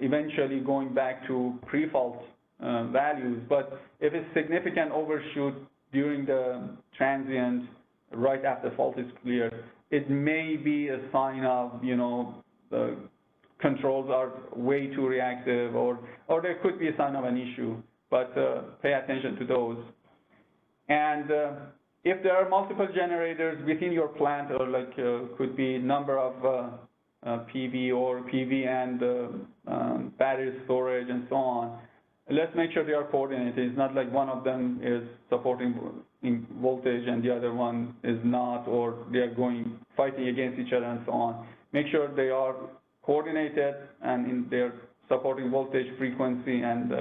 eventually going back to pre-fault values, but if it's significant overshoot during the transient right after fault is cleared, it may be a sign of, the controls are way too reactive, or there could be a sign of an issue, but pay attention to those. And if there are multiple generators within your plant, or could be number of PV or PV and battery storage and so on, let's make sure they are coordinated. It's not like one of them is supporting in voltage and the other one is not, or they are fighting against each other and so on. Make sure they are coordinated and they're supporting voltage, frequency, and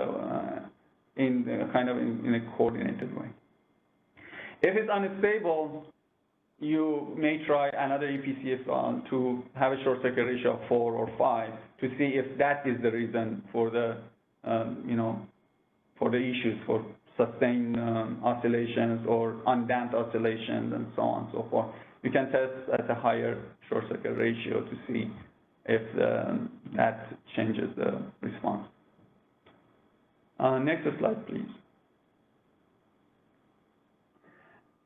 in a coordinated way. If it's unstable, you may try another EPCF to have a short circuit ratio of 4 or 5 to see if that is the reason for the for the issues, for sustained oscillations or undamped oscillations and so on and so forth. You can test at a higher short circuit ratio to see if that changes the response. Next slide, please.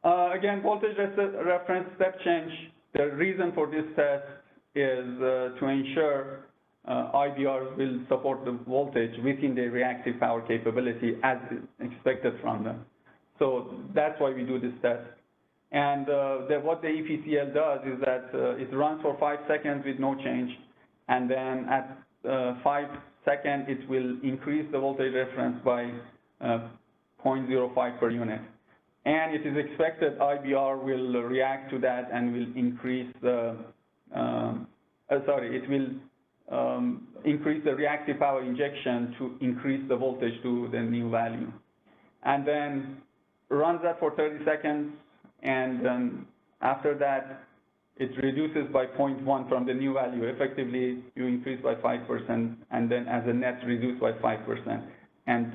Again, voltage reference step change. The reason for this test is to ensure IBRs will support the voltage within the reactive power capability as expected from them. So that's why we do this test. And what the EPCL does is that it runs for 5 seconds with no change, and then at 5 seconds it will increase the voltage reference by 0.05 per unit. And it is expected IBR will react to that and will increase the, increase the reactive power injection to increase the voltage to the new value. And then runs that for 30 seconds, and then after that, it reduces by 0.1 from the new value. Effectively, you increase by 5%, and then as a net, reduce by 5%. And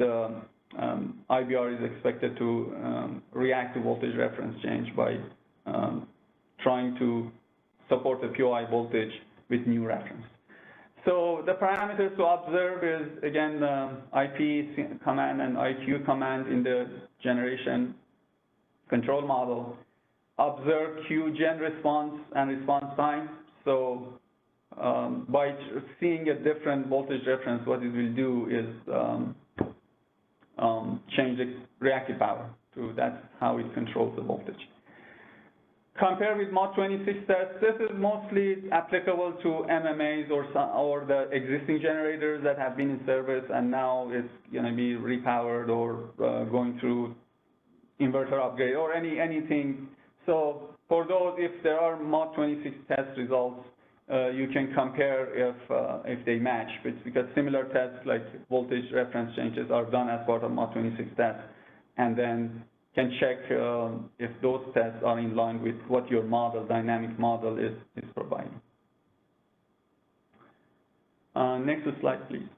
IBR is expected to react to voltage reference change by trying to support the POI voltage with new reference. So the parameters to observe is, again, IP command and IQ command in the generation control model. Observe Q gen response and response time. So by seeing a different voltage reference, what it will do is change the reactive power. That's how it controls the voltage. Compare with Mod 26 test. This is mostly applicable to MMAs or the existing generators that have been in service and now it's going to be repowered or going through inverter upgrade or anything. So for those, if there are Mod 26 test results you can compare if they match. Because similar tests like voltage reference changes are done as part of Mod 26 tests, and then can check if those tests are in line with what your model, dynamic model, is providing. Next slide, please.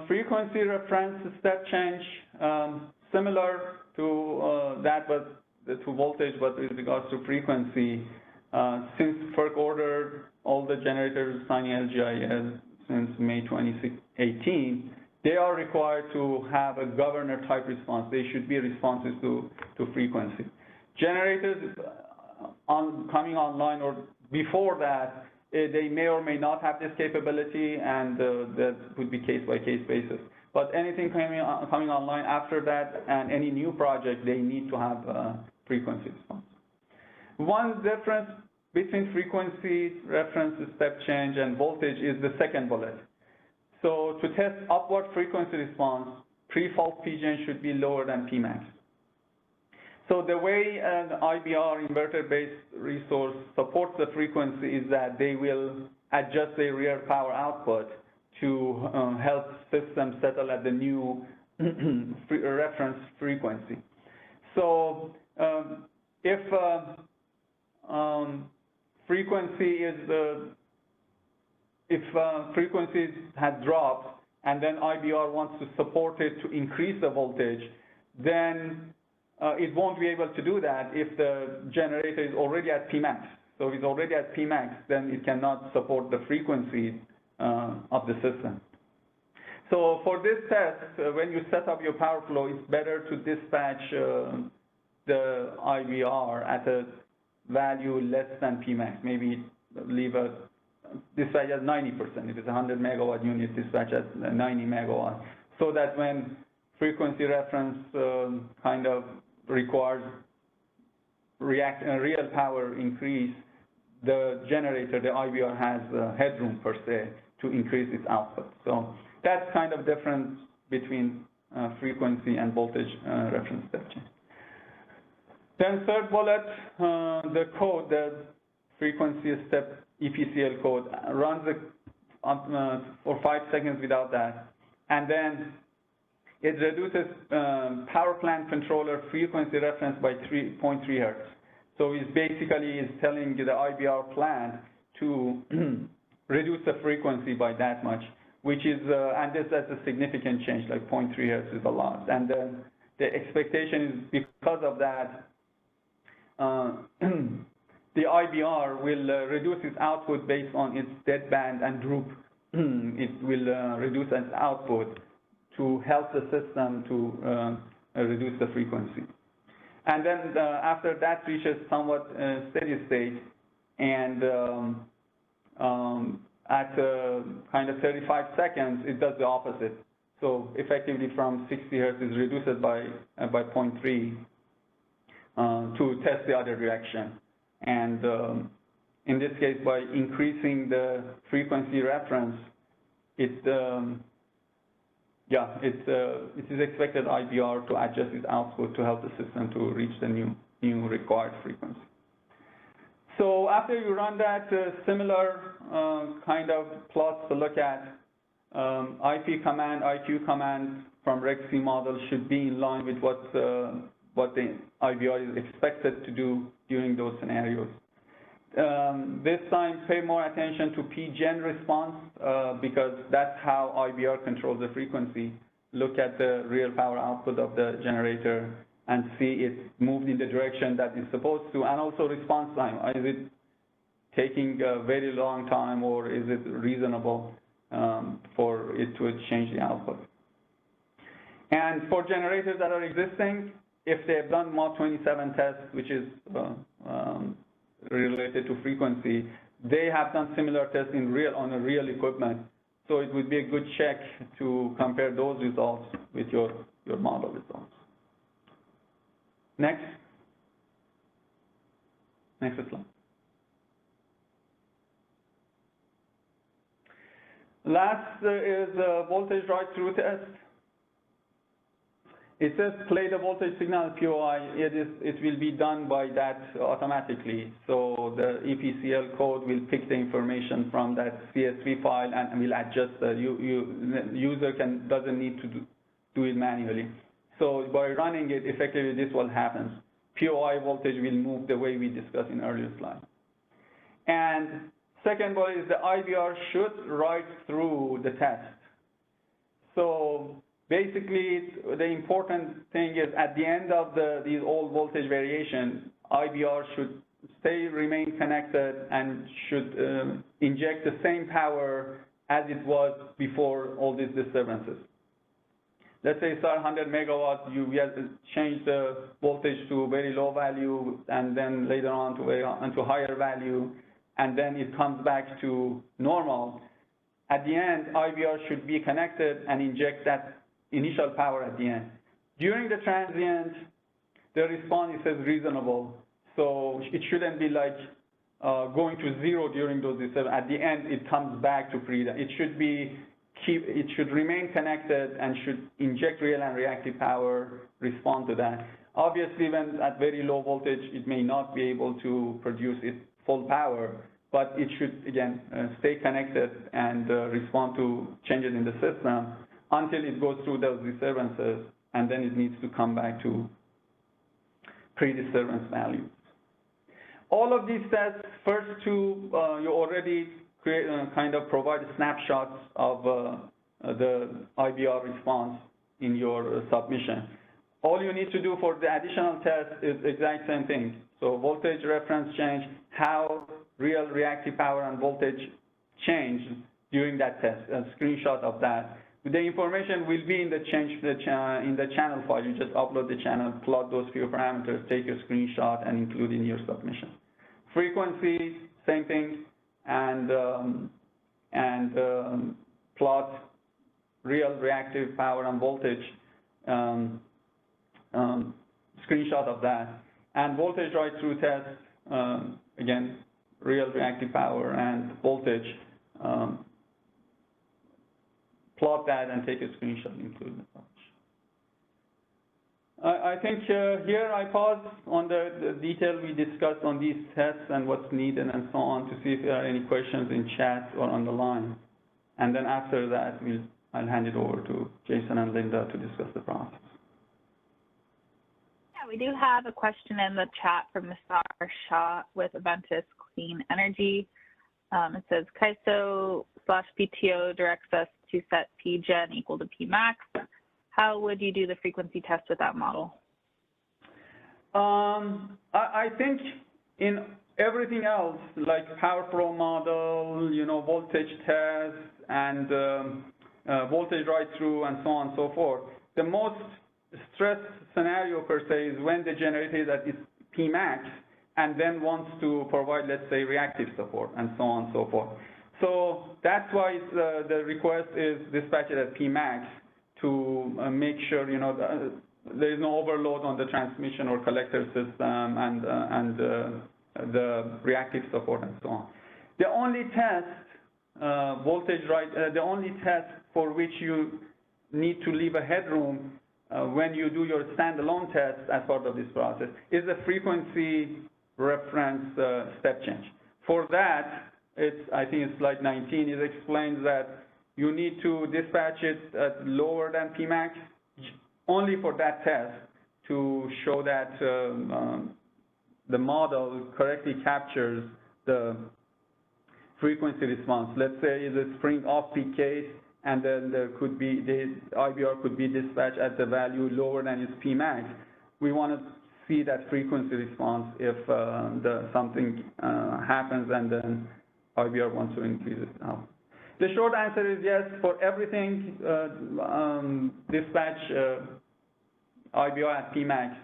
Frequency reference step change, similar to that, but to voltage, but with regards to frequency. Since FERC ordered all the generators signing LGIS since May 2018, they are required to have a governor type response. They should be responsive to frequency. Generators coming online or before that, they may or may not have this capability, and that would be case-by-case basis. But anything coming online after that and any new project, they need to have frequency response. One difference between frequency reference step change and voltage is the second bullet. So to test upward frequency response, pre-fault PGN should be lower than Pmax. So the way an IBR, inverter-based resource, supports the frequency is that they will adjust their real power output to help systems settle at the new reference frequency. So if frequency has dropped and then IBR wants to support it to increase the voltage, then it won't be able to do that if the generator is already at Pmax. So if it's already at Pmax, then it cannot support the frequency of the system. So for this test, when you set up your power flow, it's better to dispatch the IBR at a value less than Pmax. Maybe leave a dispatch at 90%. If it's a 100 megawatt unit, dispatch at 90 megawatt, so that when frequency reference kind of requires real power increase, the generator, the IBR, has headroom per se to increase its output. So that's kind of difference between frequency and voltage reference step change. Then third bullet, the code, the frequency step EPCL code, runs for 5 seconds without that, and then it reduces power plant controller frequency reference by 3.3 hertz. So it's basically telling the IBR plant to reduce the frequency by that much, which is, and that's a significant change, like 0.3 hertz is a lot. And then the expectation is because of that, the IBR will reduce its output based on its deadband and droop. It will reduce its output to help the system to reduce the frequency. And then after that reaches somewhat steady state, and at kind of 35 seconds, it does the opposite. So effectively from 60 hertz is reduced by 0.3 to test the other direction. And in this case, by increasing the frequency reference, it is expected IBR to adjust its output to help the system to reach the new required frequency. So after you run that, similar kind of plots to look at, IP command, IQ command from RegC model should be in line with what the IBR is expected to do during those scenarios. This time, pay more attention to PGen response because that's how IBR controls the frequency. Look at the real power output of the generator and see it moved in the direction that it's supposed to, and also response time. Is it taking a very long time, or is it reasonable for it to change the output? And for generators that are existing, if they've done Mod 27 tests, which is related to frequency, they have done similar tests on a real equipment. So it would be a good check to compare those results with your model results. Next slide. Last is voltage right-through test. It says play the voltage signal POI. It will be done by that automatically. So the EPCL code will pick the information from that CSV file and will adjust. The user doesn't need to do it manually. So by running it, effectively this what happens. POI voltage will move the way we discussed in earlier slide. And second one is the IBR should write through the test. So basically, the important thing is at the end of these all voltage variations, IBR should remain connected and should inject the same power as it was before all these disturbances. Let's say start 100 megawatts, you change the voltage to a very low value, and then later on to higher value, and then it comes back to normal. At the end, IBR should be connected and inject that initial power at the end. During the transient, the response is reasonable, so it shouldn't be like going to zero during those disturbances. At the end, it comes back to freedom. It should remain connected and should inject real and reactive power, respond to that. Obviously, when at very low voltage, it may not be able to produce its full power, but it should, again, stay connected and respond to changes in the system until it goes through those disturbances, and then it needs to come back to pre-disturbance values. All of these tests, first two, you already kind of provide snapshots of the IBR response in your submission. All you need to do for the additional test is the exact same thing. So voltage reference change, how real reactive power and voltage change during that test, a screenshot of that. The information will be in the channel file. You just upload the channel, plot those few parameters, take a screenshot, and include in your submission. Frequency, same thing, and plot real reactive power and voltage, screenshot of that. And voltage write-through test, again, real reactive power and voltage, plot that and take a screenshot, include the I think here I pause on the detail we discussed on these tests and what's needed and so on to see if there are any questions in chat or on the line. And then after that, I'll hand it over to Jason and Linda to discuss the process. Yeah, we do have a question in the chat from Mr. Shah with Aventis Clean Energy. It says, KISO/PTO directs us to set PGen equal to Pmax. How would you do the frequency test with that model? I think in everything else, like power flow model, voltage test, and voltage write-through, and so on and so forth, the most stressed scenario per se is when the generator is at its Pmax and then wants to provide, let's say, reactive support, and so on and so forth. So that's why the request is dispatched at Pmax to make sure there is no overload on the transmission or collector system and the reactive support and so on. The only test the only test for which you need to leave a headroom when you do your standalone test as part of this process is the frequency reference step change. For that, I think it's slide 19, it explains that you need to dispatch it at lower than Pmax only for that test to show that the model correctly captures the frequency response. Let's say the spring off-peak case, and then there could be the IBR could be dispatched at the value lower than its Pmax. We want to see that frequency response if something happens and then IBR wants to increase it now. The short answer is yes, for everything, dispatch IBR at Pmax.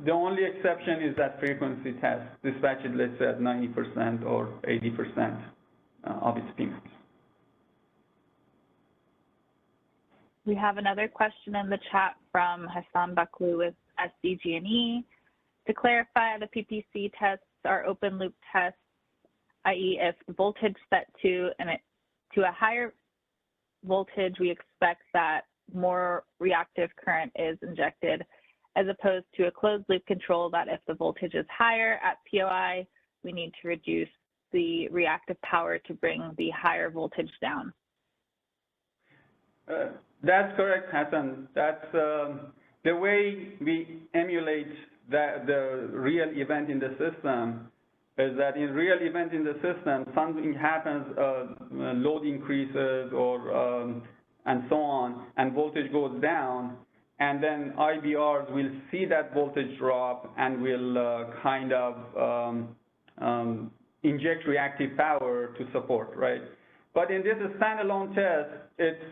The only exception is that frequency test. Dispatch it, let's say, at 90% or 80% of its Pmax. We have another question in the chat from Hassan Baklu with SDG&E. To clarify, the PPC tests are open loop tests, i.e. if the voltage set to a higher voltage, we expect that more reactive current is injected, as opposed to a closed loop control that if the voltage is higher at POI, we need to reduce the reactive power to bring the higher voltage down. That's correct, Hassan. That's the way we emulate the real event in the system is that in real event in the system, something happens, load increases or and so on, and voltage goes down, and then IBRs will see that voltage drop and will kind of inject reactive power to support, right? But in this standalone test, it's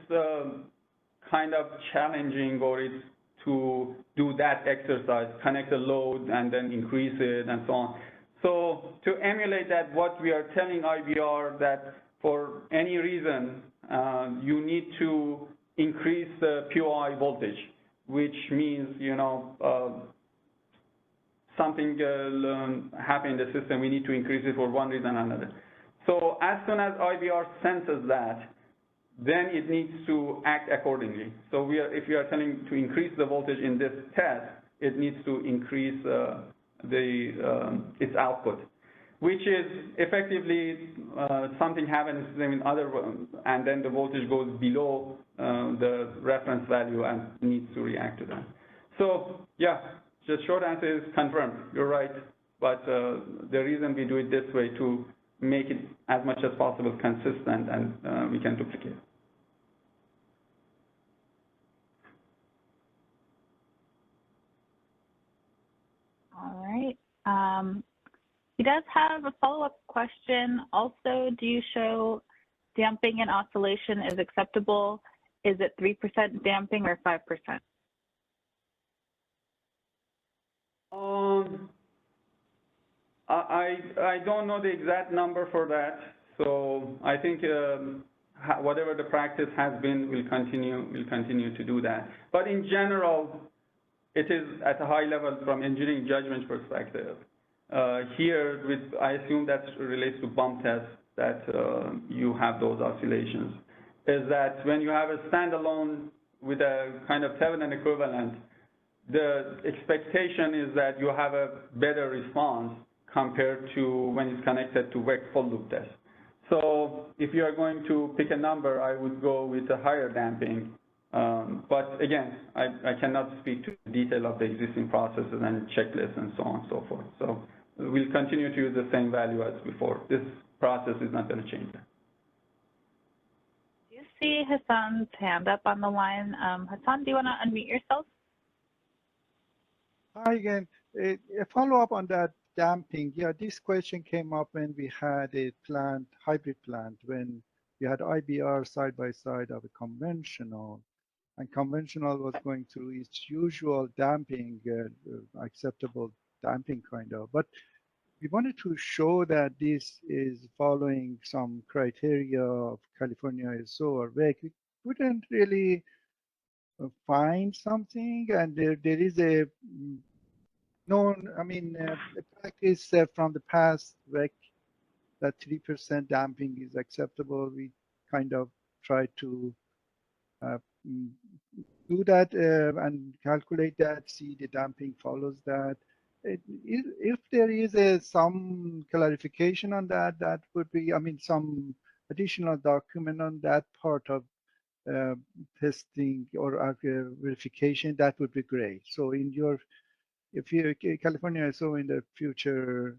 kind of challenging, or it's to do that exercise, connect the load and then increase it and so on. So to emulate that, what we are telling IBR that for any reason, you need to increase the POI voltage, which means, something happened in the system, we need to increase it for one reason or another. So as soon as IBR senses that, then it needs to act accordingly. So if we are telling to increase the voltage in this test, it needs to increase its output, which is effectively something happens in other, and then the voltage goes below the reference value and needs to react to that. So yeah, the short answer is confirmed. You're right, but the reason we do it this way to make it as much as possible consistent, and we can duplicate. All right. He does have a follow-up question. Also, do you show damping and oscillation is acceptable? Is it 3% damping or 5%? I don't know the exact number for that. So I think whatever the practice has been, we'll continue to do that. But in general, it is at a high level from engineering judgment perspective. Here, I assume that relates to bump tests that you have those oscillations, is that when you have a standalone with a kind of Thevenin equivalent, the expectation is that you have a better response compared to when it's connected to WEC full loop test. So if you are going to pick a number, I would go with a higher damping. But again, I cannot speak to the detail of the existing processes and checklists and so on and so forth. So we'll continue to use the same value as before. This process is not going to change that. Do you see Hassan's hand up on the line? Hassan, do you want to unmute yourself? Hi again. A follow-up on that damping. Yeah, this question came up when we had a hybrid plant, when we had IBR side by side of a conventional, and conventional was going through its usual damping, acceptable damping kind of. But we wanted to show that this is following some criteria of California ISO or WEC. We couldn't really find something, and there is a known, practice from the past WEC that 3% damping is acceptable. We kind of try to do that and calculate that, see the damping follows that. If there is some clarification on that, that would be, some additional document on that part of testing or verification, that would be great. So in your, if you California ISO in the future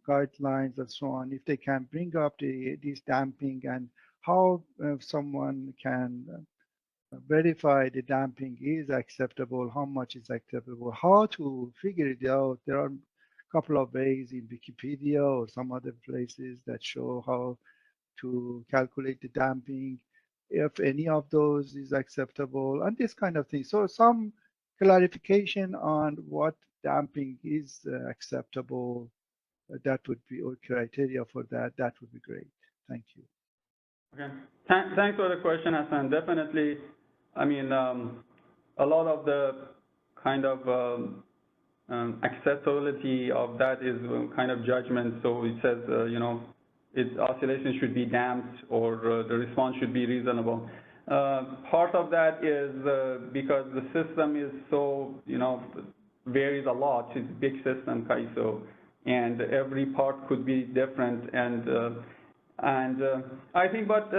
guidelines and so on, if they can bring up this damping and how someone can verify the damping is acceptable, how much is acceptable, how to figure it out. There are a couple of ways in Wikipedia or some other places that show how to calculate the damping, if any of those is acceptable, and this kind of thing. So some clarification on what damping is acceptable, that would be, or criteria for that, that would be great. Thank you. Okay. Thanks for the question, Hassan. Definitely, a lot of the kind of accessibility of that is kind of judgment. So it says, its oscillation should be damped or the response should be reasonable. Part of that is because the system is so, varies a lot. It's a big system, CAISO, and every part could be different. And I think, but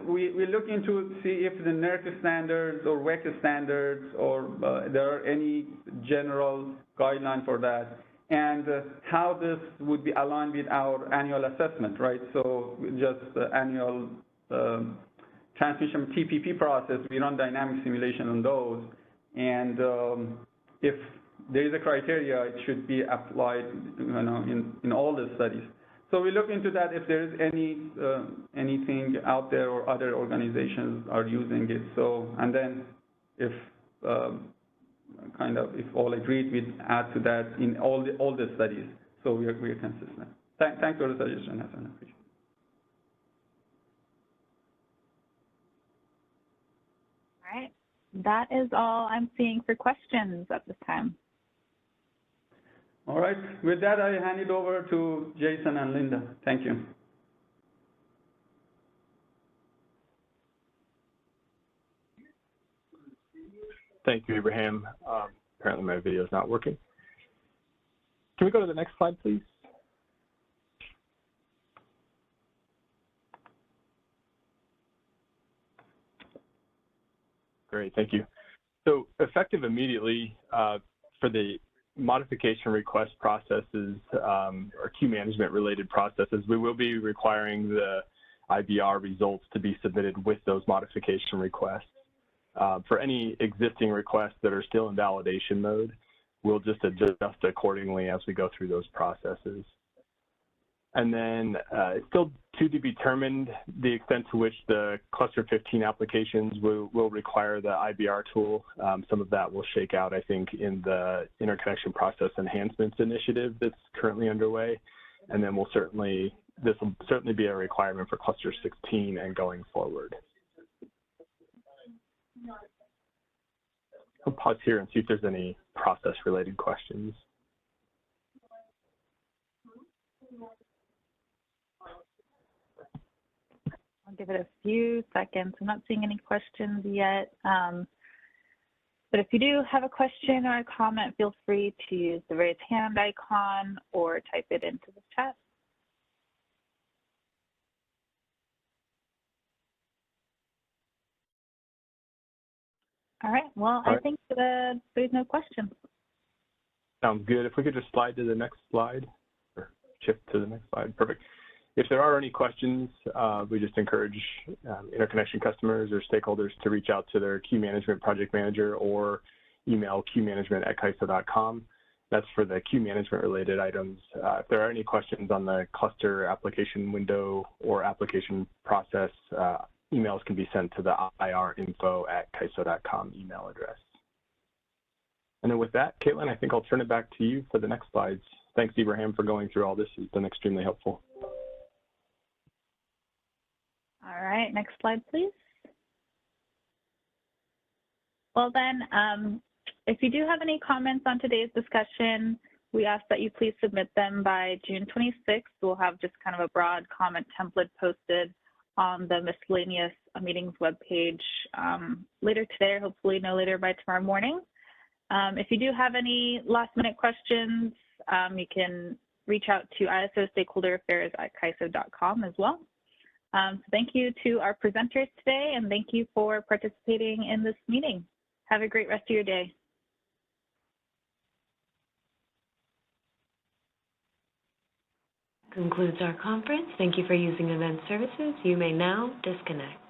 we look into see if the NERC standards or WEC standards or there are any general guideline for that, and how this would be aligned with our annual assessment, right? So just the annual transmission TPP process, we run dynamic simulation on those, and if there is a criteria, it should be applied, in all the studies. So we look into that if there is anything out there or other organizations are using it. So, and then if if all agreed, we'd add to that in all the studies. So we are consistent. Thanks for the suggestion, Hassan. Appreciate it. All right, that is all I'm seeing for questions at this time. All right, with that, I hand it over to Jason and Linda. Thank you. Thank you, Ibrahim. Apparently my video is not working. Can we go to the next slide, please? Great, thank you. So effective immediately for the modification request processes or queue management related processes, we will be requiring the IBR results to be submitted with those modification requests. For any existing requests that are still in validation mode, we'll just adjust accordingly as we go through those processes. And then it's still to be determined the extent to which the Cluster 15 applications will require the IBR tool. Some of that will shake out, I think, in the interconnection process enhancements initiative that's currently underway. And then this will certainly be a requirement for Cluster 16 and going forward. I'll pause here and see if there's any process-related questions. I'll give it a few seconds. I'm not seeing any questions yet. But if you do have a question or a comment, feel free to use the raise hand icon or type it into the chat. All right, well, I think there's no questions. Sounds good. If we could just slide to the next slide, or shift to the next slide, perfect. If there are any questions, we just encourage interconnection customers or stakeholders to reach out to their queue management project manager or email queuemanagement@CAISO.com. That's for the queue management related items. If there are any questions on the cluster application window or application process, emails can be sent to the irinfo@CAISO.com email address. And then with that, Caitlin, I think I'll turn it back to you for the next slides. Thanks, Ibrahim, for going through all this. It's been extremely helpful. All right, next slide, please. Well then, if you do have any comments on today's discussion, we ask that you please submit them by June 26th. We'll have just kind of a broad comment template posted on the miscellaneous meetings webpage later today, or hopefully no later by tomorrow morning. If you do have any last minute questions, you can reach out to ISO Stakeholder Affairs at CAISO.com as well. So thank you to our presenters today, and thank you for participating in this meeting. Have a great rest of your day. Concludes our conference. Thank you for using Event Services. You may now disconnect.